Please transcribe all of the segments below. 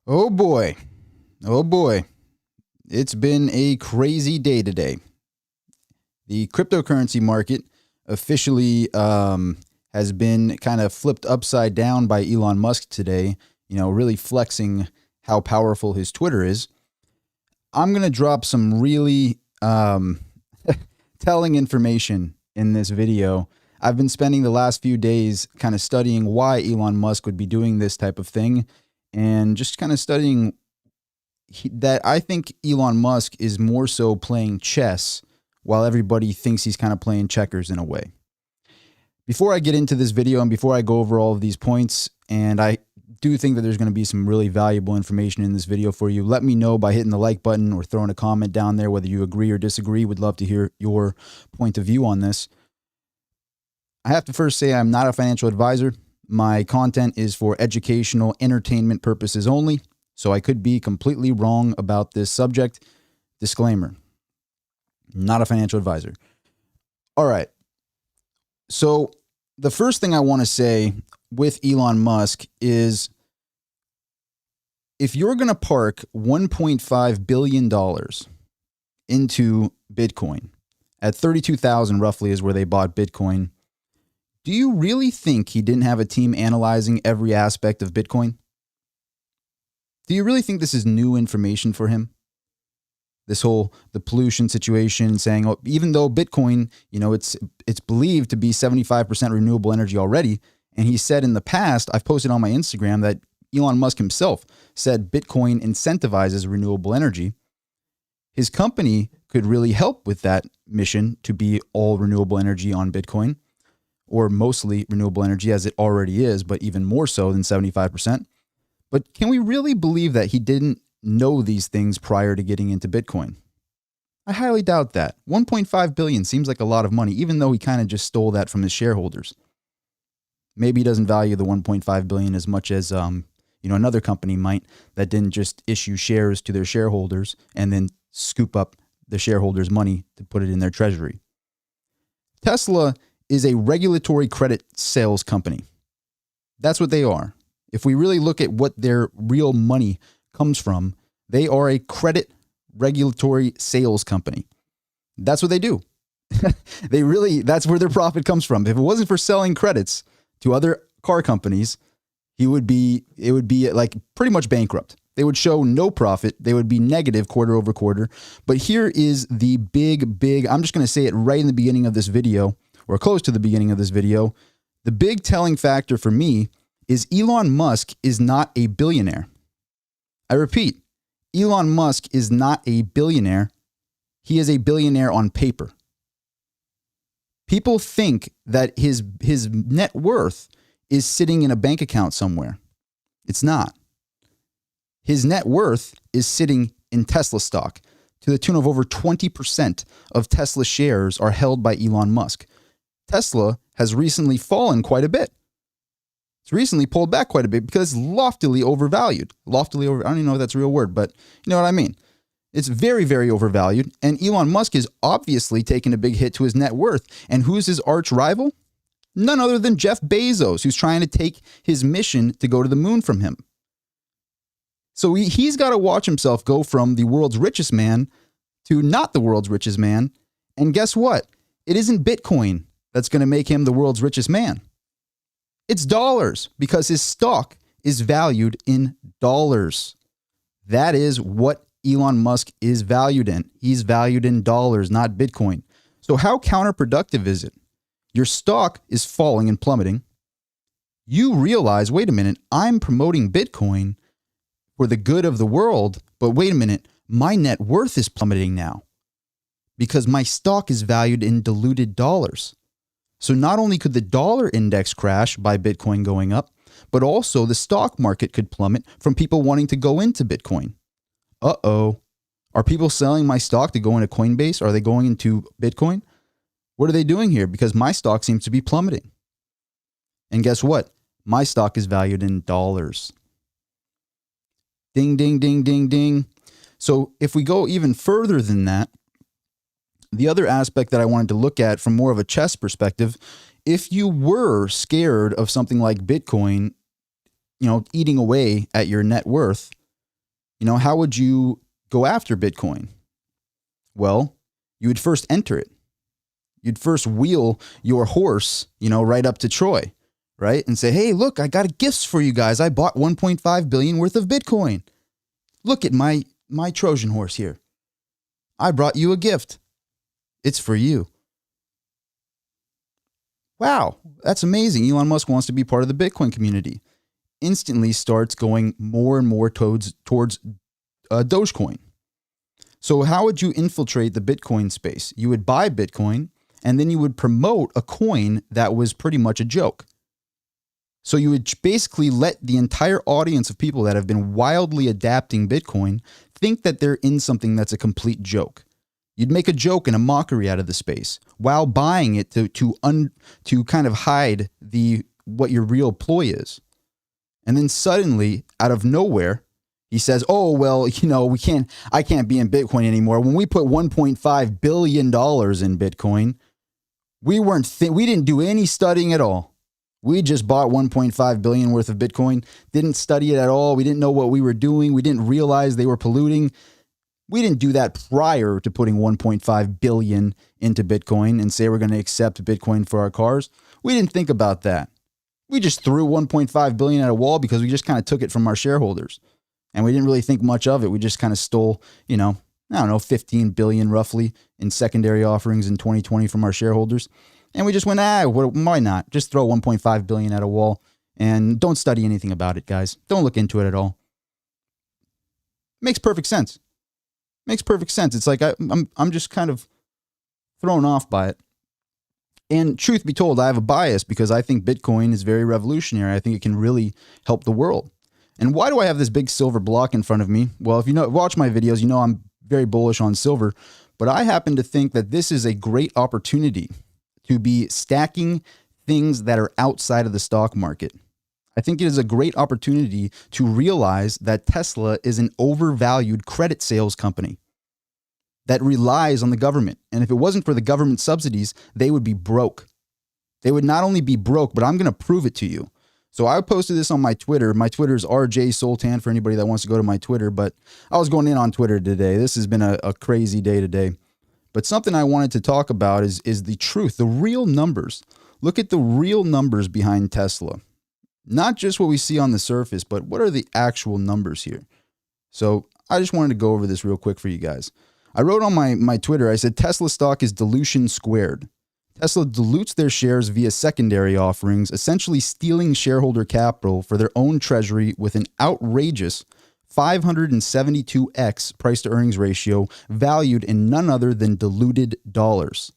Oh boy. Oh boy. It's been a crazy day today. The cryptocurrency market officially has been kind of flipped upside down by Elon Musk today, really flexing how powerful his Twitter is. I'm going to drop some really telling information in this video. I've been spending the last few days kind of studying why Elon Musk would be doing this type of thing and just kind of studying that I think Elon Musk is more so playing chess while everybody thinks he's kind of playing checkers in a way. Before I get into this video and before I go over all of these points, and I do think that there's going to be some really valuable information in this video for you, let me know by hitting the like button or throwing a comment down there whether you agree or disagree. Would love to hear your point of view on this. I have to first say I'm not a financial advisor. My content is for educational, entertainment purposes only, so I could be completely wrong about this subject. Disclaimer, not a financial advisor. All right. So the first thing I want to say with Elon Musk is if you're going to park $1.5 billion into Bitcoin at 32,000 roughly is where they bought Bitcoin, do you really think he didn't have a team analyzing every aspect of Bitcoin? Do you really think this is new information for him? The pollution situation, saying, oh, even though Bitcoin, it's believed to be 75% renewable energy already. And he said in the past, I've posted on my Instagram that Elon Musk himself said Bitcoin incentivizes renewable energy. His company could really help with that mission to be all renewable energy on Bitcoin, or mostly renewable energy as it already is, but even more so than 75%. But can we really believe that he didn't know these things prior to getting into Bitcoin? I highly doubt that. 1.5 billion seems like a lot of money, even though he kind of just stole that from his shareholders. Maybe he doesn't value the 1.5 billion as much as another company might that didn't just issue shares to their shareholders and then scoop up the shareholders' money to put it in their treasury. Tesla is a regulatory credit sales company. That's what they are. If we really look at what their real money comes from, they are a credit regulatory sales company. That's what they do. That's where their profit comes from. If it wasn't for selling credits to other car companies, it would be like pretty much bankrupt. They would show no profit. They would be negative quarter over quarter. But here is the big, I'm just going to say it right in the beginning of this video, or close to the beginning of this video. The big telling factor for me is Elon Musk is not a billionaire. I repeat, Elon Musk is not a billionaire. He is a billionaire on paper. People think that his net worth is sitting in a bank account somewhere. It's not. His net worth is sitting in Tesla stock to the tune of over 20% of Tesla shares are held by Elon Musk. Tesla has recently fallen quite a bit. It's recently pulled back quite a bit because it's loftily overvalued. I don't even know if that's a real word, but you know what I mean. It's very, very overvalued. And Elon Musk is obviously taking a big hit to his net worth. And who's his arch rival? None other than Jeff Bezos, who's trying to take his mission to go to the moon from him. So he's got to watch himself go from the world's richest man to not the world's richest man. And guess what? It isn't Bitcoin that's going to make him the world's richest man. It's dollars, because his stock is valued in dollars. That is what Elon Musk is valued in. He's valued in dollars, not Bitcoin. So how counterproductive is it? Your stock is falling and plummeting. You realize, wait a minute, I'm promoting Bitcoin for the good of the world, but wait a minute, my net worth is plummeting now because my stock is valued in diluted dollars. So not only could the dollar index crash by Bitcoin going up, but also the stock market could plummet from people wanting to go into Bitcoin. Uh-oh. Are people selling my stock to go into Coinbase? Are they going into Bitcoin? What are they doing here? Because my stock seems to be plummeting. And guess what? My stock is valued in dollars. Ding, ding, ding, ding, ding. So if we go even further than that, the other aspect that I wanted to look at from more of a chess perspective, if you were scared of something like Bitcoin, eating away at your net worth, How would you go after Bitcoin? Well, you would first enter it. You'd first wheel your horse, right up to Troy, right? And say, hey, look, I got gifts for you guys. I bought 1.5 billion worth of Bitcoin. Look at my Trojan horse here. I brought you a gift. It's for you. Wow, that's amazing. Elon Musk wants to be part of the Bitcoin community. Instantly starts going more and more towards Dogecoin. So how would you infiltrate the Bitcoin space? You would buy Bitcoin, and then you would promote a coin that was pretty much a joke. So you would basically let the entire audience of people that have been wildly adapting Bitcoin think that they're in something that's a complete joke. You'd make a joke and a mockery out of the space while buying it to kind of hide what your real ploy is. And then suddenly, out of nowhere, he says, oh, well, I can't be in Bitcoin anymore. When we put $1.5 billion in Bitcoin, we didn't do any studying at all. We just bought 1.5 billion worth of Bitcoin, didn't study it at all. We didn't know what we were doing. We didn't realize they were polluting. We didn't do that prior to putting 1.5 billion into Bitcoin and say we're going to accept Bitcoin for our cars. We didn't think about that. We just threw 1.5 billion at a wall because we just kind of took it from our shareholders. And we didn't really think much of it. We just kind of stole, 15 billion roughly in secondary offerings in 2020 from our shareholders. And we just went, why not? Just throw 1.5 billion at a wall and don't study anything about it, guys. Don't look into it at all. Makes perfect sense. Makes perfect sense. It's like I'm just kind of thrown off by it. And truth be told, I have a bias because I think Bitcoin is very revolutionary. I think it can really help the world. And why do I have this big silver block in front of me? Well, if you watch my videos, I'm very bullish on silver, but I happen to think that this is a great opportunity to be stacking things that are outside of the stock market. I think it is a great opportunity to realize that Tesla is an overvalued credit sales company that relies on the government. And if it wasn't for the government subsidies, they would be broke. They would not only be broke, but I'm going to prove it to you. So I posted this on my Twitter. My Twitter is RJ Sultan for anybody that wants to go to my Twitter. But I was going in on Twitter today. This has been a crazy day today. But something I wanted to talk about is the truth, the real numbers. Look at the real numbers behind Tesla. Not just what we see on the surface, but what are the actual numbers here? So I just wanted to go over this real quick for you guys. I wrote on my Twitter, I said, Tesla stock is dilution squared. Tesla dilutes their shares via secondary offerings, essentially stealing shareholder capital for their own treasury with an outrageous 572x price to earnings ratio valued in none other than diluted dollars.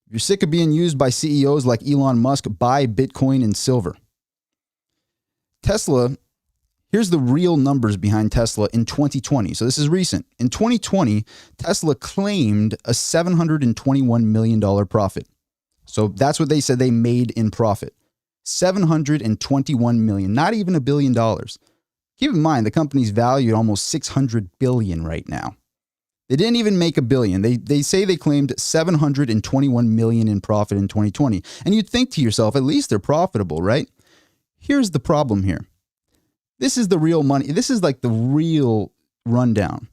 If you're sick of being used by CEOs like Elon Musk, buy Bitcoin and silver. Tesla, here's the real numbers behind Tesla in 2020. So this is recent. In 2020, Tesla claimed a $721 million profit. So that's what they said they made in profit. $721 million, not even $1 billion. Keep in mind, the company's valued almost $600 billion right now. They didn't even make $1 billion. They say they claimed $721 million in profit in 2020. And you'd think to yourself, at least they're profitable, right? Here's the problem here. This is the real money. This is like the real rundown.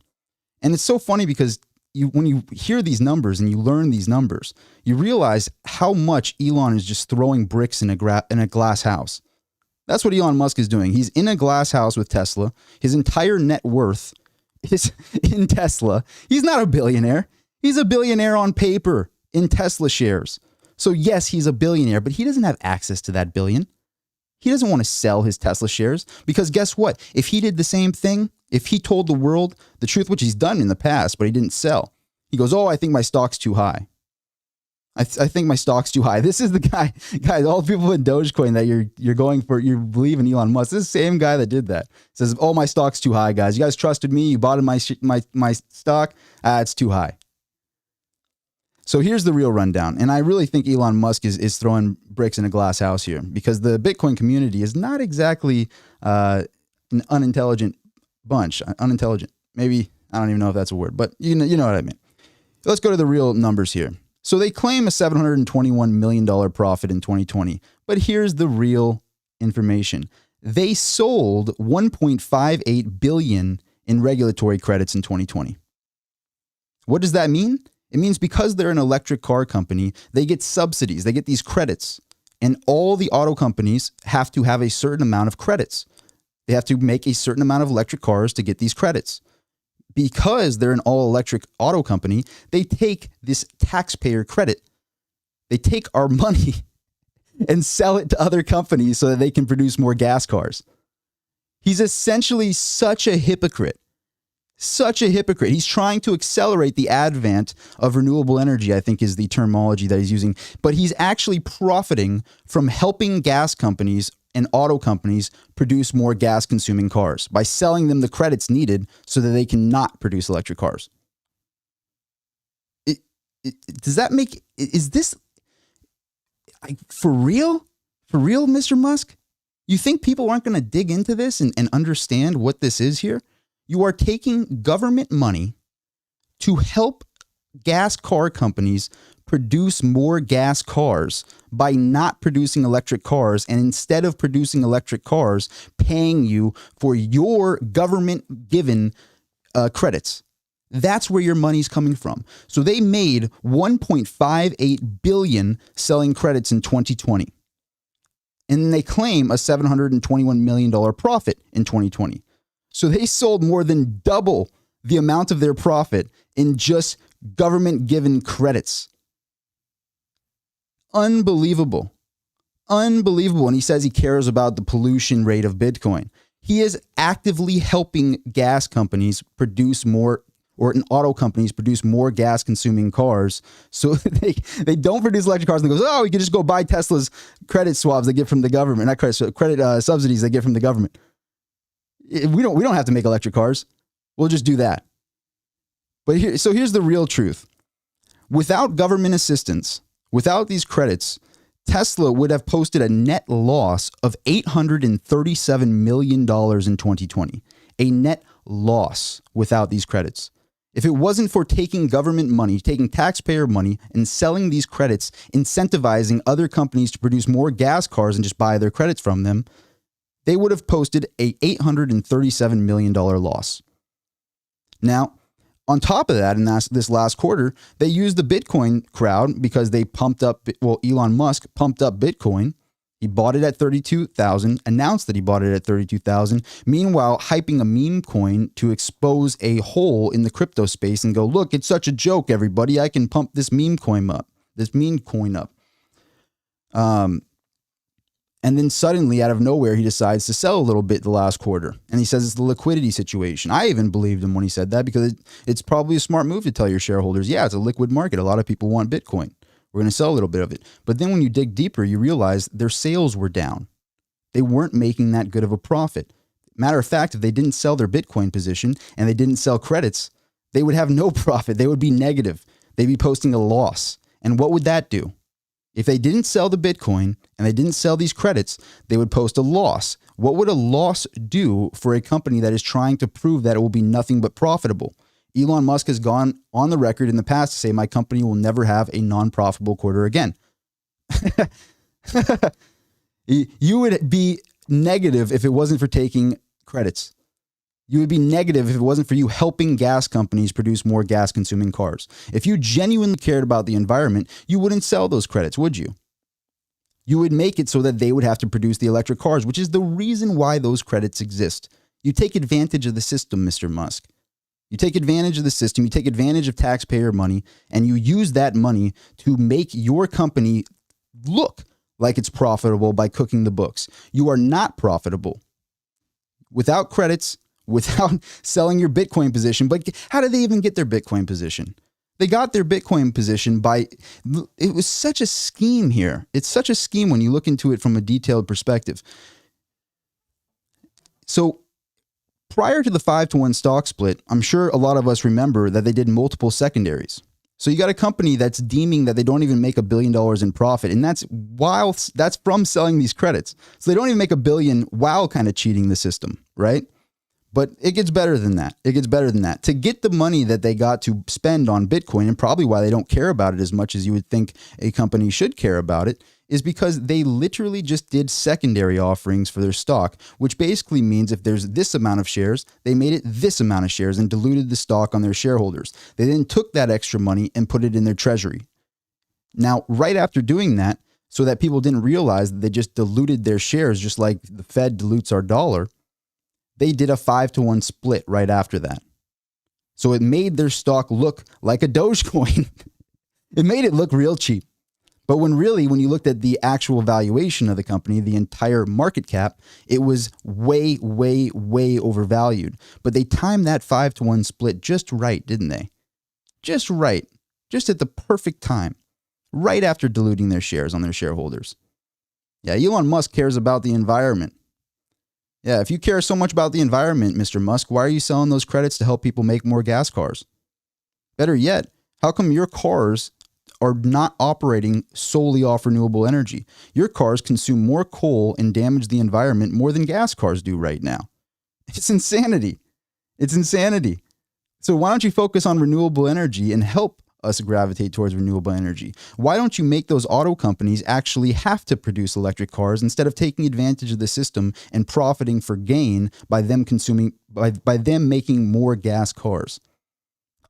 And it's so funny because when you hear these numbers and you learn these numbers, you realize how much Elon is just throwing bricks in a glass house. That's what Elon Musk is doing. He's in a glass house with Tesla. His entire net worth is in Tesla. He's not a billionaire. He's a billionaire on paper in Tesla shares. So yes, he's a billionaire, but he doesn't have access to that billion. He doesn't want to sell his Tesla shares because guess what? If he did the same thing, if he told the world the truth, which he's done in the past, but he didn't sell, he goes, oh, I think my stock's too high. I think my stock's too high. This is the guy, guys, all the people in Dogecoin that you're going for, you believe in Elon Musk. This is the same guy that did that. Says, oh, my stock's too high, guys. You guys trusted me. You bought in my stock. It's too high. So here's the real rundown. And I really think Elon Musk is throwing bricks in a glass house here because the Bitcoin community is not exactly an unintelligent bunch. Unintelligent. Maybe, I don't even know if that's a word, but you know what I mean. Let's go to the real numbers here. So they claim a $721 million profit in 2020, but here's the real information. They sold 1.58 billion in regulatory credits in 2020. What does that mean? It means because they're an electric car company, they get subsidies, they get these credits, and all the auto companies have to have a certain amount of credits. They have to make a certain amount of electric cars to get these credits. Because they're an all-electric auto company, they take this taxpayer credit. They take our money and sell it to other companies so that they can produce more gas cars. He's essentially such a hypocrite. Such a hypocrite. He's trying to accelerate the advent of renewable energy, I think is the terminology that he's using. But he's actually profiting from helping gas companies and auto companies produce more gas-consuming cars by selling them the credits needed so that they can not produce electric cars. Does that make... Is this... For real? For real, Mr. Musk? You think people aren't going to dig into this and understand what this is here? You are taking government money to help gas car companies produce more gas cars by not producing electric cars, and instead of producing electric cars, paying you for your government-given credits. That's where your money's coming from. So they made $1.58 billion selling credits in 2020. And they claim a $721 million profit in 2020. So they sold more than double the amount of their profit in just government-given credits. Unbelievable. Unbelievable. And he says he cares about the pollution rate of Bitcoin. He is actively helping gas companies produce more, or auto companies produce more gas-consuming cars, so they don't produce electric cars. And they go, oh, we can just go buy Tesla's credit swaps they get from the government, not credit subsidies they get from the government. We don't have to make electric cars. We'll just do that. But here's the real truth. Without government assistance, without these credits, Tesla would have posted a net loss of $837 million in 2020. A net loss without these credits. If it wasn't for taking government money, taking taxpayer money, and selling these credits, incentivizing other companies to produce more gas cars and just buy their credits from them, they would have posted a $837 million loss. Now, on top of that, in this last quarter, they used the Bitcoin crowd because they pumped up, Elon Musk pumped up Bitcoin. He bought it at 32,000, announced that he bought it at 32,000, meanwhile hyping a meme coin to expose a hole in the crypto space and go, look, it's such a joke, everybody. I can pump this meme coin up. And then suddenly, out of nowhere, he decides to sell a little bit the last quarter. And he says it's the liquidity situation. I even believed him when he said that because it's probably a smart move to tell your shareholders, yeah, it's a liquid market. A lot of people want Bitcoin. We're going to sell a little bit of it. But then when you dig deeper, you realize their sales were down. They weren't making that good of a profit. Matter of fact, if they didn't sell their Bitcoin position and they didn't sell credits, they would have no profit. They would be negative. They'd be posting a loss. And what would that do? If they didn't sell the Bitcoin and they didn't sell these credits, they would post a loss. What would a loss do for a company that is trying to prove that it will be nothing but profitable? Elon Musk has gone on the record in the past to say, my company will never have a non-profitable quarter again. You would be negative if it wasn't for taking credits. You would be negative if it wasn't for you helping gas companies produce more gas-consuming cars. If you genuinely cared about the environment, you wouldn't sell those credits, would you? You would make it so that they would have to produce the electric cars, which is the reason why those credits exist. You take advantage of the system, Mr. Musk. You take advantage of the system, you take advantage of taxpayer money, and you use that money to make your company look like it's profitable by cooking the books. You are not profitable. Without credits, without selling your Bitcoin position. But how did they even get their Bitcoin position? They got their Bitcoin position by, it was such a scheme here. It's such a scheme when you look into it from a detailed perspective. So prior to the 5-to-1 stock split, I'm sure a lot of us remember that they did multiple secondaries. So you got a company that's deeming that they don't even make $1 billion in profit. And that's from selling these credits. So they don't even make $1 billion while kind of cheating the system, right? But it gets better than that. It gets better than that. To get the money that they got to spend on Bitcoin, and probably why they don't care about it as much as you would think a company should care about it, is because they literally just did secondary offerings for their stock, which basically means if there's this amount of shares, they made it this amount of shares and diluted the stock on their shareholders. They then took that extra money and put it in their treasury. Now, right after doing that, so that people didn't realize that they just diluted their shares just like the Fed dilutes our dollar, they did a 5-to-1 split right after that. So it made their stock look like a Dogecoin. It made it look real cheap. But when you looked at the actual valuation of the company, the entire market cap, it was way, way, way overvalued. But they timed that 5-to-1 split just right, didn't they? Just right. Just at the perfect time. Right after diluting their shares on their shareholders. Yeah, Elon Musk cares about the environment. Yeah, if you care so much about the environment, Mr. Musk, why are you selling those credits to help people make more gas cars? Better yet, how come your cars are not operating solely off renewable energy? Your cars consume more coal and damage the environment more than gas cars do right now. It's insanity. It's insanity. So why don't you focus on renewable energy and help us gravitate towards renewable energy? Why don't you make those auto companies actually have to produce electric cars instead of taking advantage of the system and profiting for gain by them making more gas cars?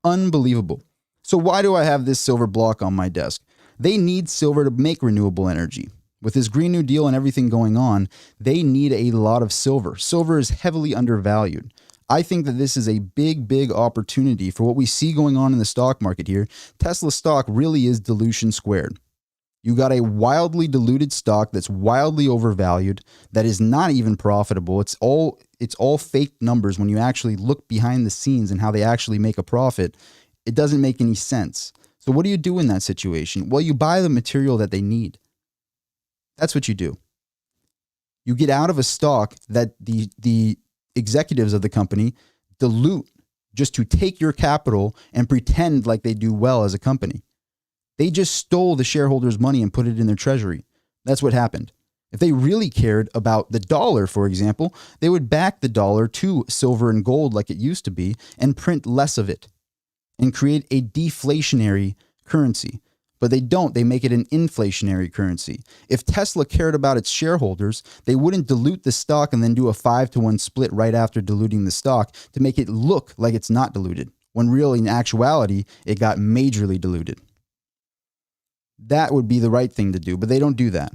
Unbelievable. So why do I have this silver block on my desk? They need silver to make renewable energy. With this Green New Deal and everything going on, they need a lot of silver. Silver is heavily undervalued. I think that this is a big, big opportunity for what we see going on in the stock market here. Tesla stock really is dilution squared. You got a wildly diluted stock that's wildly overvalued, that is not even profitable. It's all fake numbers when you actually look behind the scenes and how they actually make a profit. It doesn't make any sense. So what do you do in that situation? Well, you buy the material that they need. That's what you do. You get out of a stock that the executives of the company dilute just to take your capital and pretend like they do well as a company. They just stole the shareholders' money and put it in their treasury. That's what happened. If they really cared about the dollar, for example, they would back the dollar to silver and gold like it used to be and print less of it and create a deflationary currency. But they don't. They make it an inflationary currency. If Tesla cared about its shareholders, they wouldn't dilute the stock and then do a 5-to-1 split right after diluting the stock to make it look like it's not diluted, when really in actuality, it got majorly diluted. That would be the right thing to do, but they don't do that.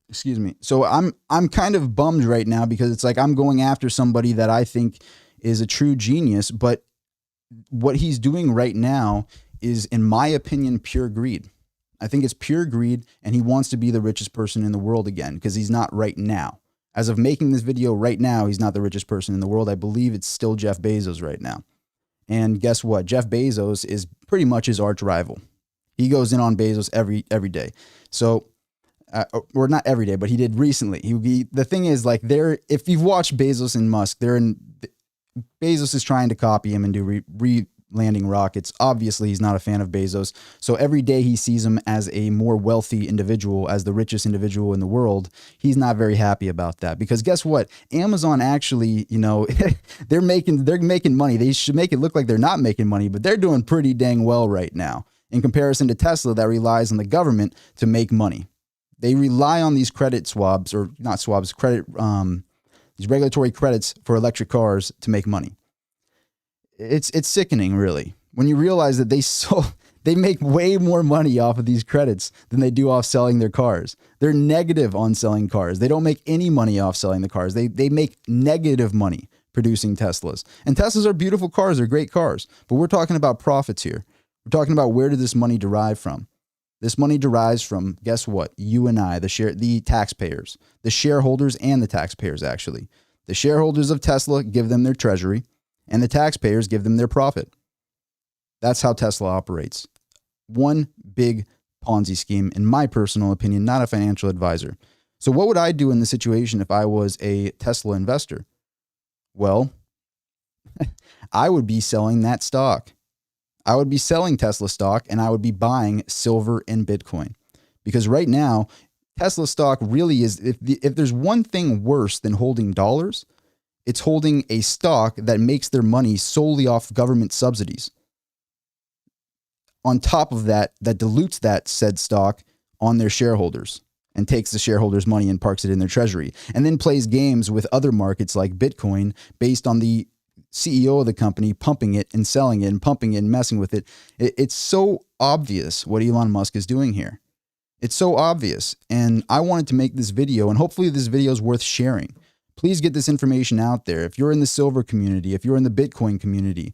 Excuse me. So I'm kind of bummed right now because it's like I'm going after somebody that I think is a true genius, but what he's doing right now is, in my opinion, pure greed. I think it's pure greed, and he wants to be the richest person in the world again because he's not right now. As of making this video right now, he's not the richest person in the world. I believe it's still Jeff Bezos right now. And guess what? Jeff Bezos is pretty much his arch rival. He goes in on Bezos every day. So, or not every day, but he did recently. The thing is, like, if you've watched Bezos and Musk, Bezos is trying to copy him and do re-landing rockets. Obviously, he's not a fan of Bezos. So every day he sees him as a more wealthy individual, as the richest individual in the world. He's not very happy about that because guess what? Amazon actually, they're making money. They should make it look like they're not making money, but they're doing pretty dang well right now in comparison to Tesla that relies on the government to make money. They rely on these credit swabs, or not swabs, these regulatory credits for electric cars to make money. It's sickening, really, when you realize that they make way more money off of these credits than they do off selling their cars. They're negative on selling cars. They don't make any money off selling the cars. They make negative money producing Teslas. And Teslas are beautiful cars. They're great cars. But we're talking about profits here. We're talking about where did this money derive from? This money derives from, guess what? You and I, the taxpayers, the shareholders and the taxpayers, actually. The shareholders of Tesla give them their treasury, and the taxpayers give them their profit. That's how Tesla operates. One big Ponzi scheme, in my personal opinion, not a financial advisor. So what would I do in this situation if I was a Tesla investor? Well, I would be selling that stock. I would be selling Tesla stock and I would be buying silver and Bitcoin. Because right now, Tesla stock really is, if there's one thing worse than holding dollars, it's holding a stock that makes their money solely off government subsidies. On top of that, that dilutes that said stock on their shareholders and takes the shareholders' money and parks it in their treasury, and then plays games with other markets like Bitcoin based on the CEO of the company pumping it and selling it and pumping it and messing with it. It's so obvious what Elon Musk is doing here. It's so obvious. And I wanted to make this video, and hopefully this video is worth sharing. Please get this information out there. If you're in the silver community, if you're in the Bitcoin community,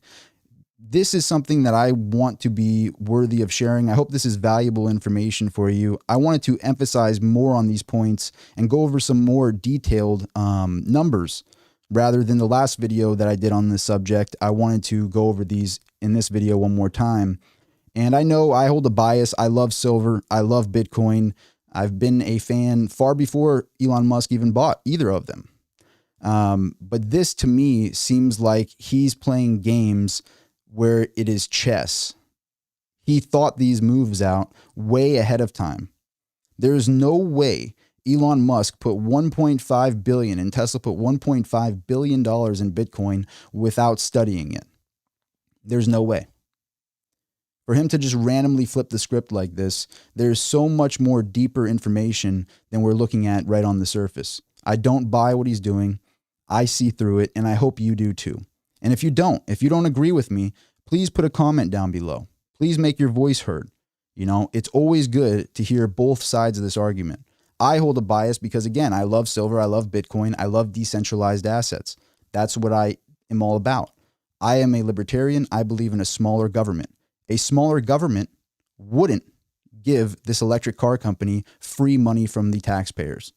this is something that I want to be worthy of sharing. I hope this is valuable information for you. I wanted to emphasize more on these points and go over some more detailed numbers rather than the last video that I did on this subject. I wanted to go over these in this video one more time. And I know I hold a bias. I love silver. I love Bitcoin. I've been a fan far before Elon Musk even bought either of them. But this to me seems like he's playing games where it is chess. He thought these moves out way ahead of time. There's no way Elon Musk put 1.5 billion and Tesla put 1.5 billion dollars in Bitcoin without studying it. There's no way. For him to just randomly flip the script like this, there's so much more deeper information than we're looking at right on the surface. I don't buy what he's doing. I see through it, and I hope you do too. And if you don't agree with me, please put a comment down below. Please make your voice heard. You know, it's always good to hear both sides of this argument. I hold a bias because, again, I love silver, I love Bitcoin, I love decentralized assets. That's what I am all about. I am a libertarian. I believe in a smaller government. A smaller government wouldn't give this electric car company free money from the taxpayers.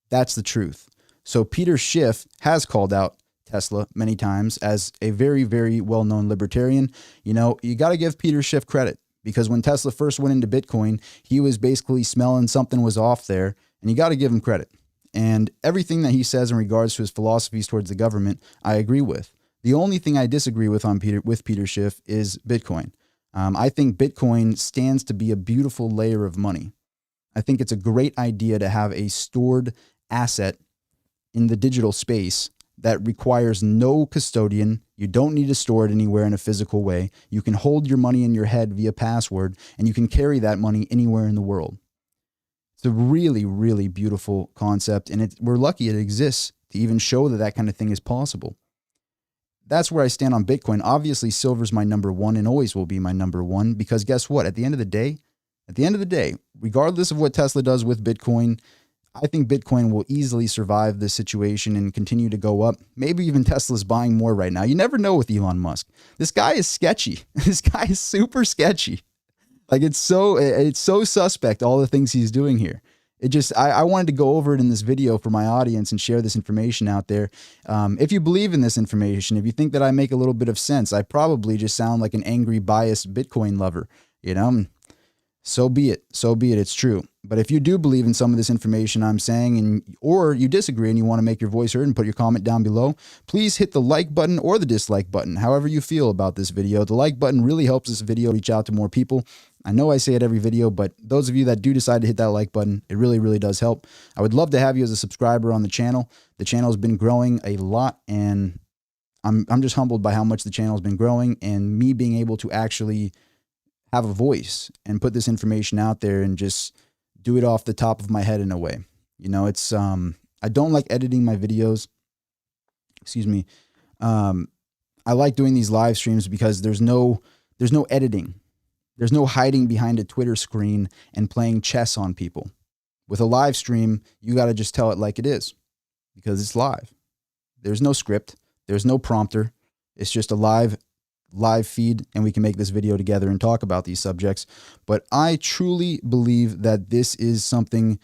That's the truth. So Peter Schiff has called out Tesla many times as a very, very well-known libertarian. You know, you got to give Peter Schiff credit because when Tesla first went into Bitcoin, he was basically smelling something was off there, and you got to give him credit. And everything that he says in regards to his philosophies towards the government, I agree with. The only thing I disagree with Peter Schiff is Bitcoin. I think Bitcoin stands to be a beautiful layer of money. I think it's a great idea to have a stored asset in the digital space that requires no custodian. You don't need to store it anywhere in a physical way. You can hold your money in your head via password, and you can carry that money anywhere in the world. It's a really, really beautiful concept, and we're lucky it exists to even show that that kind of thing is possible. That's where I stand on Bitcoin. Obviously, silver's my number one and always will be my number one because guess what? At the end of the day, regardless of what Tesla does with Bitcoin, I think Bitcoin will easily survive this situation and continue to go up. Maybe even Tesla's buying more right now. You never know with Elon Musk. This guy is sketchy. This guy is super sketchy. Like it's so suspect, all the things he's doing here. I wanted to go over it in this video for my audience and share this information out there. If you believe in this information, if you think that I make a little bit of sense, I probably just sound like an angry, biased Bitcoin lover, you know? So be it. So be it. It's true. But if you do believe in some of this information I'm saying, or you disagree and you want to make your voice heard and put your comment down below, please hit the like button or the dislike button, however you feel about this video. The like button really helps this video reach out to more people. I know I say it every video, but those of you that do decide to hit that like button, it really, really does help. I would love to have you as a subscriber on the channel. The channel has been growing a lot, and I'm just humbled by how much the channel has been growing and me being able to actually have a voice and put this information out there and just do it off the top of my head in a way. You know, it's, I don't like editing my videos. Excuse me. I like doing these live streams because there's no editing. There's no hiding behind a Twitter screen and playing chess on people. With a live stream, you got to just tell it like it is because it's live. There's no script. There's no prompter. It's just a live feed, and we can make this video together and talk about these subjects. But I truly believe that this is something,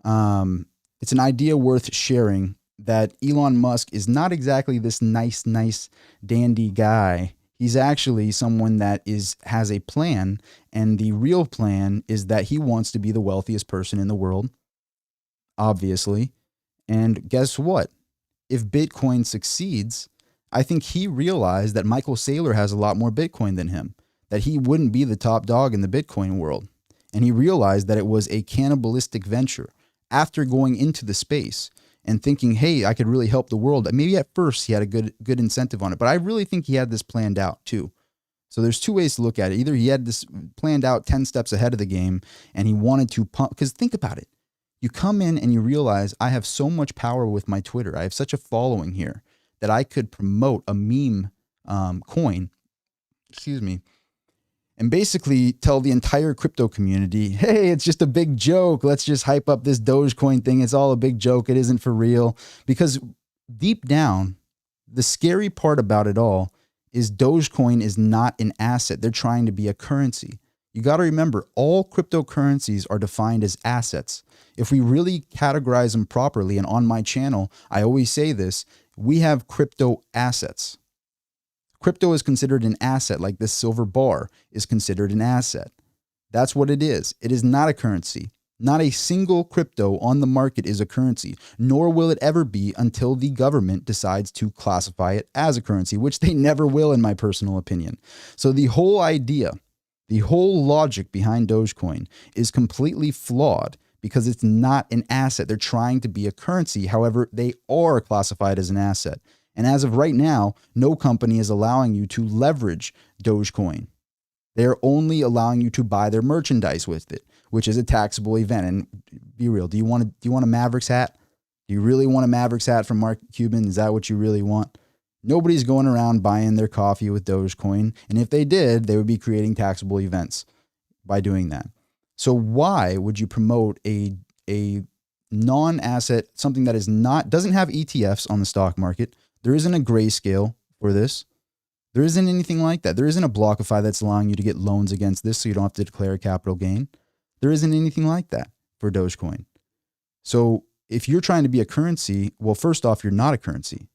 it's an idea worth sharing, that Elon Musk is not exactly this nice, dandy guy. He's actually someone that has a plan, and the real plan is that he wants to be the wealthiest person in the world, obviously. And guess what? If Bitcoin succeeds, I think he realized that Michael Saylor has a lot more Bitcoin than him, that he wouldn't be the top dog in the Bitcoin world. And he realized that it was a cannibalistic venture after going into the space and thinking, hey, I could really help the world. Maybe at first he had a good incentive on it, but I really think he had this planned out too. So there's two ways to look at it. Either he had this planned out 10 steps ahead of the game and he wanted to pump, because think about it. You come in and you realize I have so much power with my Twitter. I have such a following here that I could promote a meme coin, and basically tell the entire crypto community, hey, it's just a big joke. Let's just hype up this Dogecoin thing. It's all a big joke. It isn't for real. Because deep down, the scary part about it all is Dogecoin is not an asset. They're trying to be a currency. You got to remember, all cryptocurrencies are defined as assets. If we really categorize them properly, and on my channel, I always say this, we have crypto assets. Crypto is considered an asset, like this silver bar is considered an asset. That's what it is. It is not a currency. Not a single crypto on the market is a currency, nor will it ever be until the government decides to classify it as a currency, which they never will, in my personal opinion. So the whole idea, the whole logic behind Dogecoin is completely flawed because it's not an asset. They're trying to be a currency. However, they are classified as an asset. And as of right now, no company is allowing you to leverage Dogecoin. They're only allowing you to buy their merchandise with it, which is a taxable event. And be real, do you want a Mavericks hat? Do you really want a Mavericks hat from Mark Cuban? Is that what you really want? Nobody's going around buying their coffee with Dogecoin. And if they did, they would be creating taxable events by doing that. So why would you promote a non-asset, something that is not, doesn't have ETFs on the stock market? There isn't a grayscale for this. There isn't anything like that. There isn't a BlockFi that's allowing you to get loans against this so you don't have to declare a capital gain. There isn't anything like that for Dogecoin. So if you're trying to be a currency, well, first off, you're not a currency.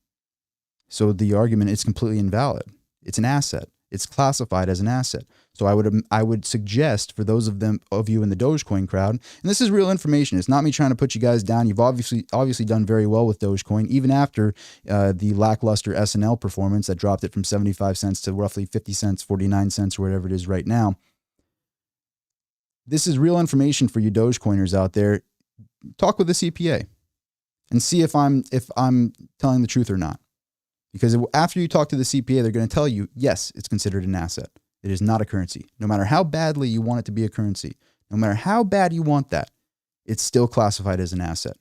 So the argument is completely invalid. It's an asset. It's classified as an asset. So I would suggest for those of you in the Dogecoin crowd, and this is real information. It's not me trying to put you guys down. You've obviously done very well with Dogecoin, even after the lackluster SNL performance that dropped it from 75 cents to roughly 50 cents, 49 cents, or whatever it is right now. This is real information for you Dogecoiners out there. Talk with the CPA and see if I'm telling the truth or not. Because after you talk to the CPA, they're going to tell you, yes, it's considered an asset. It is not a currency. No matter how badly you want it to be a currency, no matter how bad you want that, it's still classified as an asset.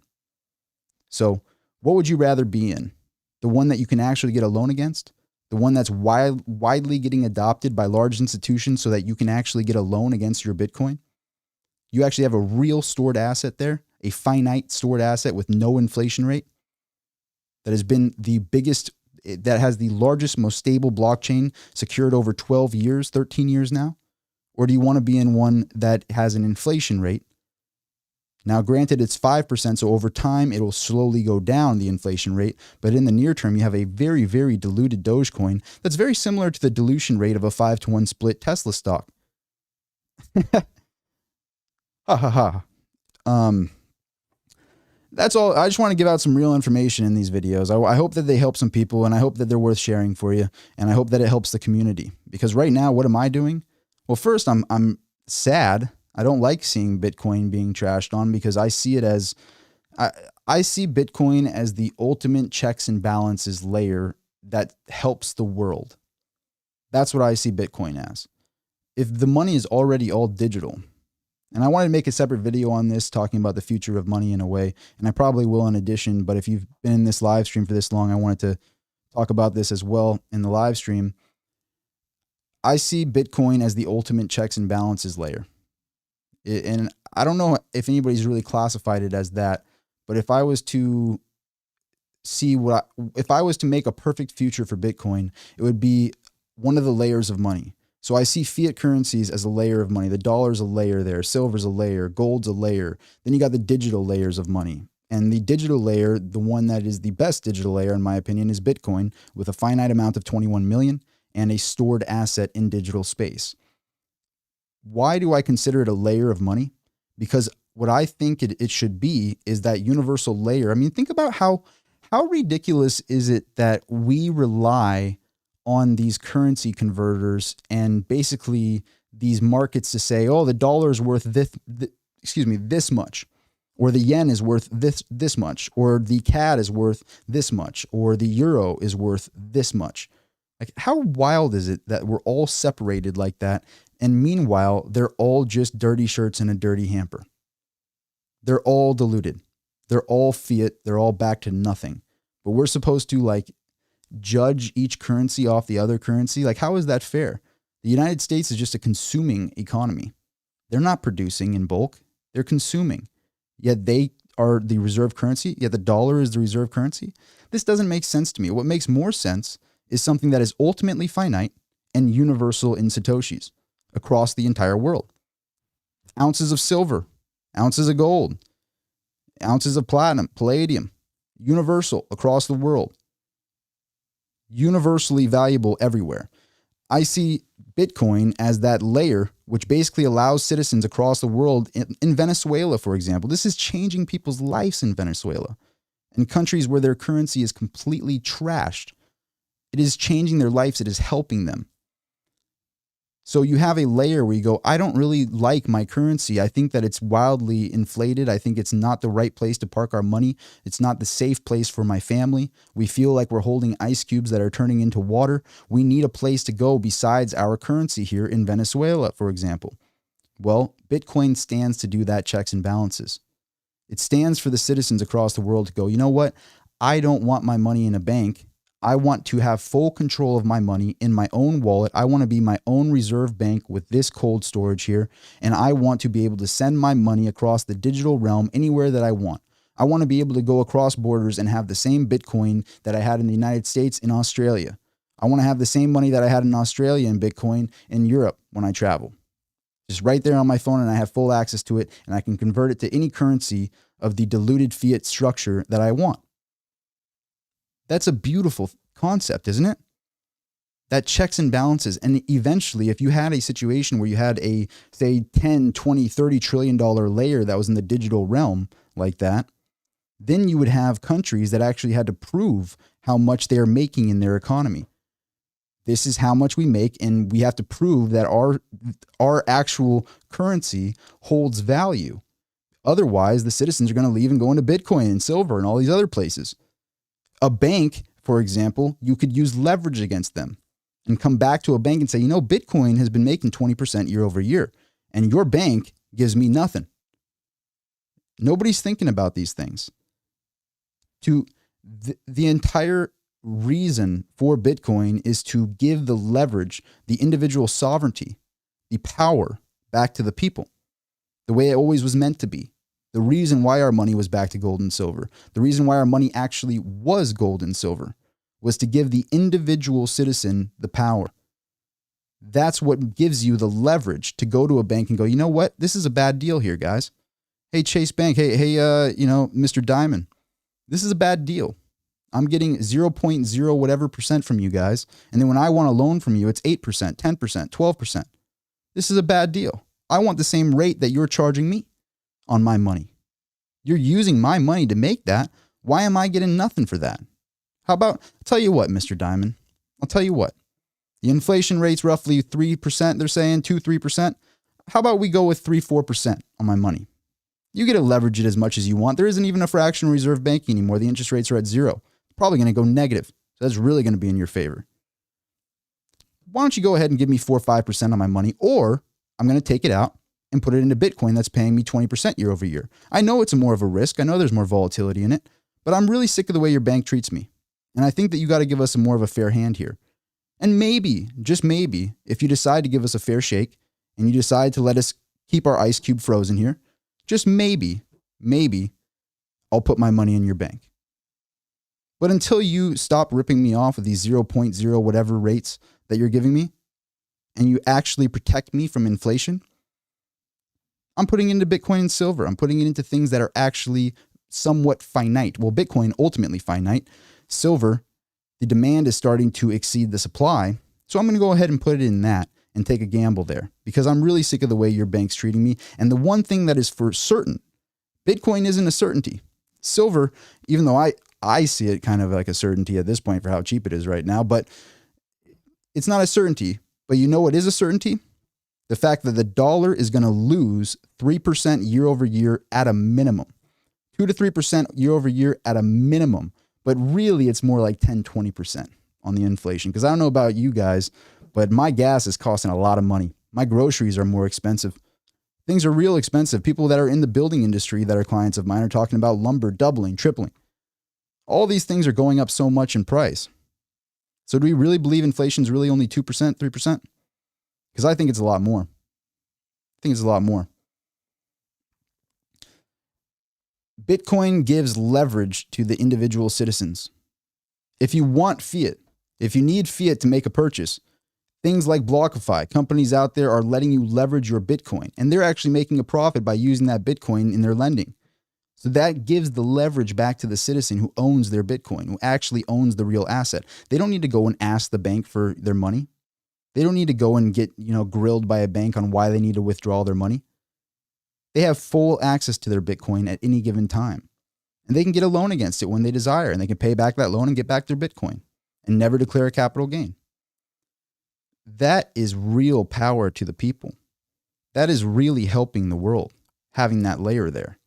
So what would you rather be in? The one that you can actually get a loan against? The one that's widely getting adopted by large institutions so that you can actually get a loan against your Bitcoin? You actually have a real stored asset there, a finite stored asset with no inflation rate that has been the biggest, that has the largest, most stable blockchain secured over 12 years, 13 years now? Or do you want to be in one that has an inflation rate? Now, granted, it's 5%, so over time, it will slowly go down, the inflation rate. But in the near term, you have a very, very diluted Dogecoin that's very similar to the dilution rate of a 5-to-1 split Tesla stock. Ha ha ha. That's all. I just want to give out some real information in these videos. I hope that they help some people, and I hope that they're worth sharing for you, and I hope that it helps the community. Because right now, what am I doing? Well, first, I'm sad. I don't like seeing Bitcoin being trashed on because I see it as I see Bitcoin as the ultimate checks and balances layer that helps the world. That's what I see Bitcoin as. If the money is already all digital, and I wanted to make a separate video on this talking about the future of money in a way, and I probably will in addition, but if you've been in this live stream for this long, I wanted to talk about this as well in the live stream. I see Bitcoin as the ultimate checks and balances layer. And I don't know if anybody's really classified it as that, but if I was to if I was to make a perfect future for Bitcoin, it would be one of the layers of money. So I see fiat currencies as a layer of money. The dollar's a layer there. Silver's a layer. Gold's a layer. Then you got the digital layers of money. And the digital layer, the one that is the best digital layer, in my opinion, is Bitcoin with a finite amount of 21 million and a stored asset in digital space. Why do I consider it a layer of money? Because what I think it should be is that universal layer. I mean, think about how ridiculous is it that we rely on these currency converters and basically these markets to say, oh, the dollar is worth this much, or the yen is worth this much, or the CAD is worth this much, or the euro is worth this much. Like, how wild is it that we're all separated like that? And meanwhile, they're all just dirty shirts and a dirty hamper. They're all diluted. They're all fiat. They're all back to nothing. But we're supposed to like judge each currency off the other currency. Like, how is that fair? The United States is just a consuming economy. They're not producing in bulk. They're consuming. Yet they are the reserve currency. Yet the dollar is the reserve currency. This doesn't make sense to me. What makes more sense is something that is ultimately finite and universal in Satoshis across the entire world. Ounces of silver, ounces of gold, ounces of platinum, palladium, universal across the world. Universally valuable everywhere. I see Bitcoin as that layer which basically allows citizens across the world in Venezuela, for example. This is changing people's lives in Venezuela. In countries where their currency is completely trashed, it is changing their lives. It is helping them. So you have a layer where you go, I don't really like my currency. I think that it's wildly inflated. I think it's not the right place to park our money. It's not the safe place for my family. We feel like we're holding ice cubes that are turning into water. We need a place to go besides our currency here in Venezuela, for example. Well, Bitcoin stands to do that checks and balances. It stands for the citizens across the world to go, you know what? I don't want my money in a bank. I want to have full control of my money in my own wallet. I want to be my own reserve bank with this cold storage here. And I want to be able to send my money across the digital realm anywhere that I want. I want to be able to go across borders and have the same Bitcoin that I had in the United States in Australia. I want to have the same money that I had in Australia in Bitcoin in Europe when I travel. Just right there on my phone, and I have full access to it, and I can convert it to any currency of the diluted fiat structure that I want. That's a beautiful concept, isn't it? That checks and balances. And eventually, if you had a situation where you had a, say, 10, 20, $30 trillion layer that was in the digital realm like that, then you would have countries that actually had to prove how much they are making in their economy. This is how much we make, and we have to prove that our actual currency holds value. Otherwise, the citizens are going to leave and go into Bitcoin and silver and all these other places. A bank, for example, you could use leverage against them and come back to a bank and say, you know, Bitcoin has been making 20% year over year, and your bank gives me nothing. Nobody's thinking about these things. The entire reason for Bitcoin is to give the leverage, the individual sovereignty, the power back to the people, the way it always was meant to be. The reason why our money was back to gold and silver, the reason why our money actually was gold and silver, was to give the individual citizen the power. That's what gives you the leverage to go to a bank and go, you know what? This is a bad deal here, guys. Hey, Chase Bank. Hey, Mr. Diamond, this is a bad deal. I'm getting 0.0 whatever percent from you guys. And then when I want a loan from you, it's 8%, 10%, 12%. This is a bad deal. I want the same rate that you're charging me on my money. You're using my money to make that. Why am I getting nothing for that? How about, I'll tell you what, Mr. Diamond, I'll tell you what. The inflation rate's roughly 3%, they're saying 2-3%. How about we go with 3-4% on my money? You get to leverage it as much as you want. There isn't even a fractional reserve banking anymore. The interest rates are at 0. It's probably going to go negative. So that's really going to be in your favor. Why don't you go ahead and give me 4 or 5% on my money, or I'm going to take it out and put it into Bitcoin that's paying me 20% year over year. I know it's more of a risk. I know there's more volatility in it, but I'm really sick of the way your bank treats me. And I think that you got to give us more of a fair hand here. And maybe, just maybe, if you decide to give us a fair shake and you decide to let us keep our ice cube frozen here, just maybe I'll put my money in your bank. But until you stop ripping me off of these 0.0 whatever rates that you're giving me, and you actually protect me from inflation, I'm putting it into Bitcoin and silver. I'm putting it into things that are actually somewhat finite. Well, Bitcoin, ultimately finite. Silver, the demand is starting to exceed the supply. So I'm going to go ahead and put it in that and take a gamble there because I'm really sick of the way your bank's treating me. And the one thing that is for certain, Bitcoin isn't a certainty. Silver, even though I see it kind of like a certainty at this point for how cheap it is right now, but it's not a certainty. But you know what is a certainty? The fact that the dollar is going to lose 3% year over year at a minimum. 2 to 3% year over year at a minimum. But really, it's more like 10, 20% on the inflation. Because I don't know about you guys, but my gas is costing a lot of money. My groceries are more expensive. Things are real expensive. People that are in the building industry that are clients of mine are talking about lumber doubling, tripling. All these things are going up so much in price. So do we really believe inflation is really only 2%, 3%? Because I think it's a lot more. I think it's a lot more. Bitcoin gives leverage to the individual citizens. If you want fiat, if you need fiat to make a purchase, things like BlockFi, companies out there are letting you leverage your Bitcoin, and they're actually making a profit by using that Bitcoin in their lending. So that gives the leverage back to the citizen who owns their Bitcoin, who actually owns the real asset. They don't need to go and ask the bank for their money. They don't need to go and get, grilled by a bank on why they need to withdraw their money. They have full access to their Bitcoin at any given time. And they can get a loan against it when they desire, and they can pay back that loan and get back their Bitcoin and never declare a capital gain. That is real power to the people. That is really helping the world, having that layer there.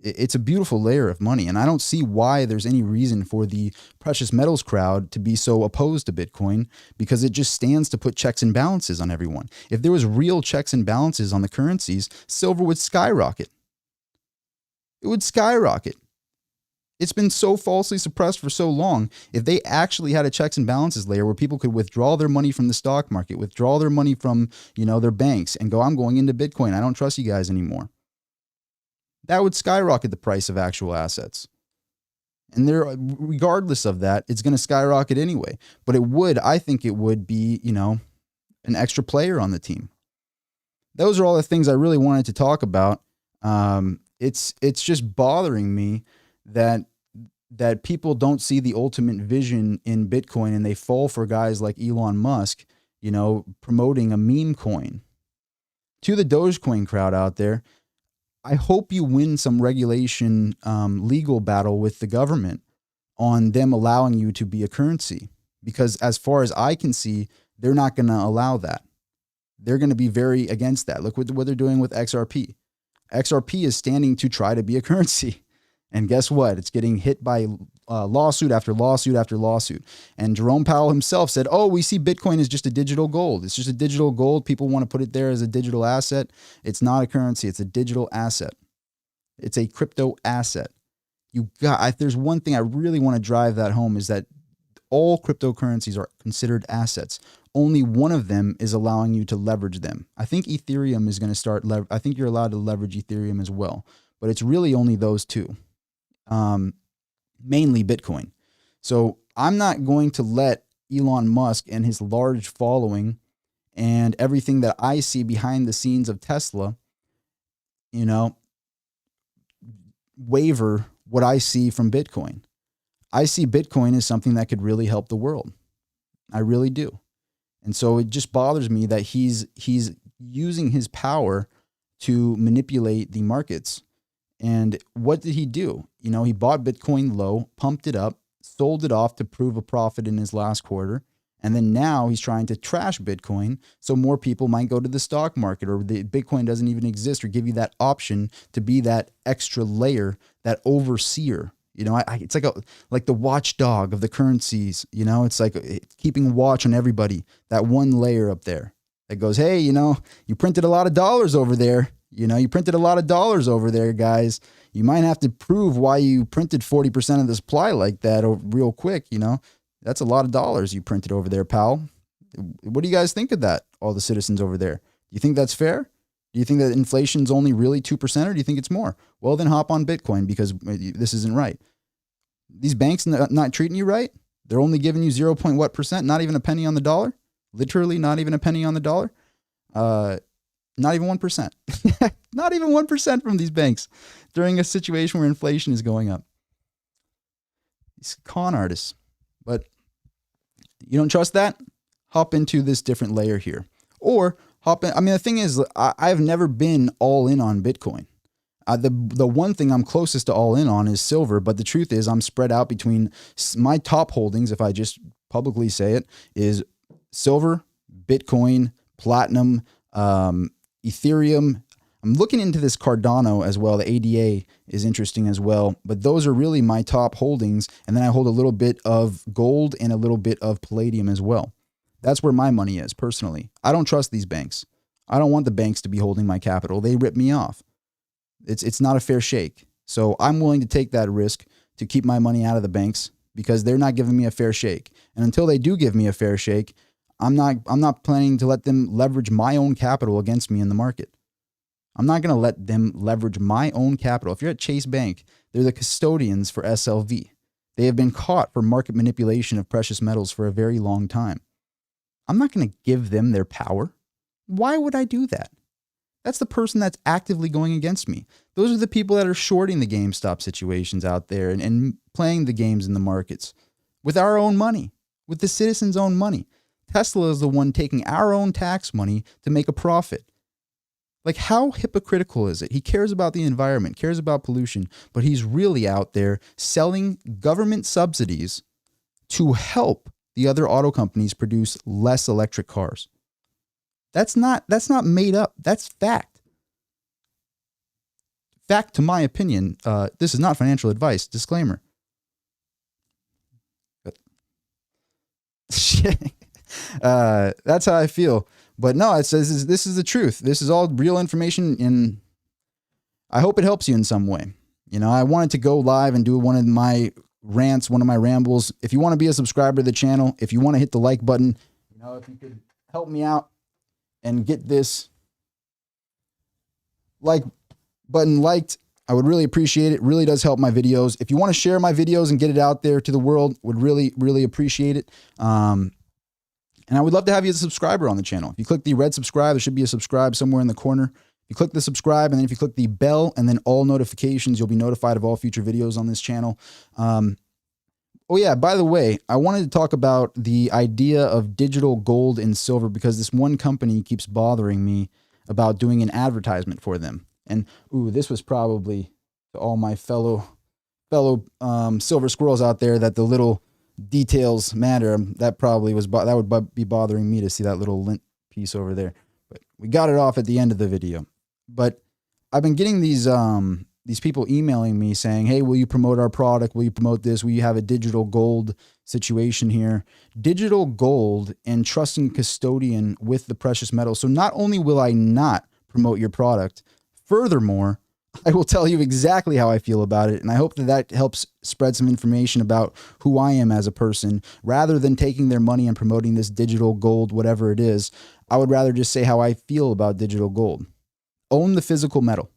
It's a beautiful layer of money, and I don't see why there's any reason for the precious metals crowd to be so opposed to Bitcoin, because it just stands to put checks and balances on everyone. If there was real checks and balances on the currencies, silver would skyrocket. It would skyrocket. It's been so falsely suppressed for so long. If they actually had a checks and balances layer where people could withdraw their money from the stock market, withdraw their money from, their banks and go, I'm going into Bitcoin. I don't trust you guys anymore. That would skyrocket the price of actual assets. And regardless of that, it's going to skyrocket anyway. But I think it would be, an extra player on the team. Those are all the things I really wanted to talk about. It's just bothering me that people don't see the ultimate vision in Bitcoin, and they fall for guys like Elon Musk, promoting a meme coin. To the Dogecoin crowd out there, I hope you win some regulation legal battle with the government on them allowing you to be a currency. Because as far as I can see, they're not going to allow that. They're going to be very against that. Look what they're doing with XRP. XRP is standing to try to be a currency. And guess what? It's getting hit by lawsuit after lawsuit after lawsuit. And Jerome Powell himself said, we see Bitcoin as just a digital gold. It's just a digital gold. People want to put it there as a digital asset. It's not a currency. It's a digital asset. It's a crypto asset. There's one thing I really want to drive that home, is that all cryptocurrencies are considered assets. Only one of them is allowing you to leverage them. I think Ethereum is going to start. I think you're allowed to leverage Ethereum as well, but it's really only those two. Mainly Bitcoin. So I'm not going to let Elon Musk and his large following and everything that I see behind the scenes of Tesla, waver what I see from Bitcoin. I see Bitcoin as something that could really help the world. I really do. And so it just bothers me that he's using his power to manipulate the markets. And what did he do? He bought Bitcoin low, pumped it up, sold it off to prove a profit in his last quarter. And then now he's trying to trash Bitcoin so more people might go to the stock market, or the Bitcoin doesn't even exist, or give you that option to be that extra layer, that overseer. It's like the watchdog of the currencies. It's like keeping watch on everybody. That one layer up there that goes, hey, you printed a lot of dollars over there. You printed a lot of dollars over there, guys. You might have to prove why you printed 40% of the supply like that real quick. That's a lot of dollars you printed over there, pal. What do you guys think of that? All the citizens over there. Do you think that's fair? Do you think that inflation's only really 2%, or do you think it's more? Well, then hop on Bitcoin, because this isn't right. These banks not treating you right. They're only giving you 0.what%, not even a penny on the dollar. Literally not even a penny on the dollar. Not even 1%. Not even 1% from these banks during a situation where inflation is going up. These con artists. But you don't trust that? Hop into this different layer here. Or hop in. The thing is, I've never been all in on Bitcoin. The one thing I'm closest to all in on is silver, but the truth is I'm spread out between my top holdings, if I just publicly say it, is silver, Bitcoin, platinum, Ethereum. I'm looking into this Cardano as well. The ADA is interesting as well, but those are really my top holdings. And then I hold a little bit of gold and a little bit of palladium as well. That's where my money is personally. I don't trust these banks. I don't want the banks to be holding my capital. They rip me off. It's not a fair shake. So I'm willing to take that risk to keep my money out of the banks because they're not giving me a fair shake. And until they do give me a fair shake, I'm not planning to let them leverage my own capital against me in the market. I'm not going to let them leverage my own capital. If you're at Chase Bank, they're the custodians for SLV. They have been caught for market manipulation of precious metals for a very long time. I'm not going to give them their power. Why would I do that? That's the person that's actively going against me. Those are the people that are shorting the GameStop situations out there and playing the games in the markets with our own money, with the citizens' own money. Tesla is the one taking our own tax money to make a profit. Like, how hypocritical is it? He cares about the environment, cares about pollution, but he's really out there selling government subsidies to help the other auto companies produce less electric cars. That's not made up. That's fact. Fact, to my opinion. This is not financial advice. Disclaimer. That's how I feel. But no, it says this is the truth. This is all real information, and I hope it helps you in some way. You know, I wanted to go live and do one of my rants, one of my rambles. If you want to be a subscriber to the channel, if you want to hit the like button, you know, if you could help me out and get this like button liked, I would really appreciate it. It really does help my videos. If you want to share my videos and get it out there to the world, would really, really appreciate it. And I would love to have you as a subscriber on the channel. If you click the red subscribe, there should be a subscribe somewhere in the corner. You click the subscribe, and then if you click the bell and then all notifications, you'll be notified of all future videos on this channel. Oh yeah, by the way, I wanted to talk about the idea of digital gold and silver because this one company keeps bothering me about doing an advertisement for them. And ooh, this was probably to all my fellow silver squirrels out there that the little details matter. That probably was that would be bothering me to see that little lint piece over there. But we got it off at the end of the video. But I've been getting these people emailing me saying, hey, will you promote our product? Will you promote this? Will you have a digital gold situation here? Digital gold and trusting custodian with the precious metals. So not only will I not promote your product, furthermore, I will tell you exactly how I feel about it. And I hope that that helps spread some information about who I am as a person. Rather than taking their money and promoting this digital gold, whatever it is, I would rather just say how I feel about digital gold. Own the physical metal.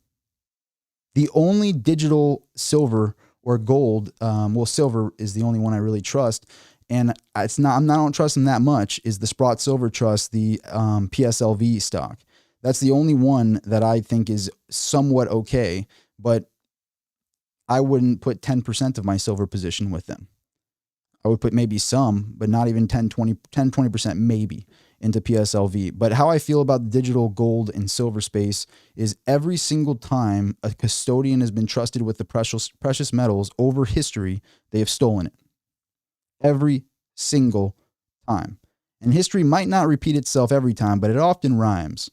The only digital silver or gold, well, silver is the only one I really trust, and I don't trust them that much, is the Sprott Silver Trust, the PSLV stock. That's the only one that I think is somewhat okay, but I wouldn't put 10% of my silver position with them. I would put maybe some, but not even 20% maybe into PSLV. But how I feel about the digital gold and silver space is every single time a custodian has been trusted with the precious metals over history, they have stolen it. Every single time. And history might not repeat itself every time, but it often rhymes.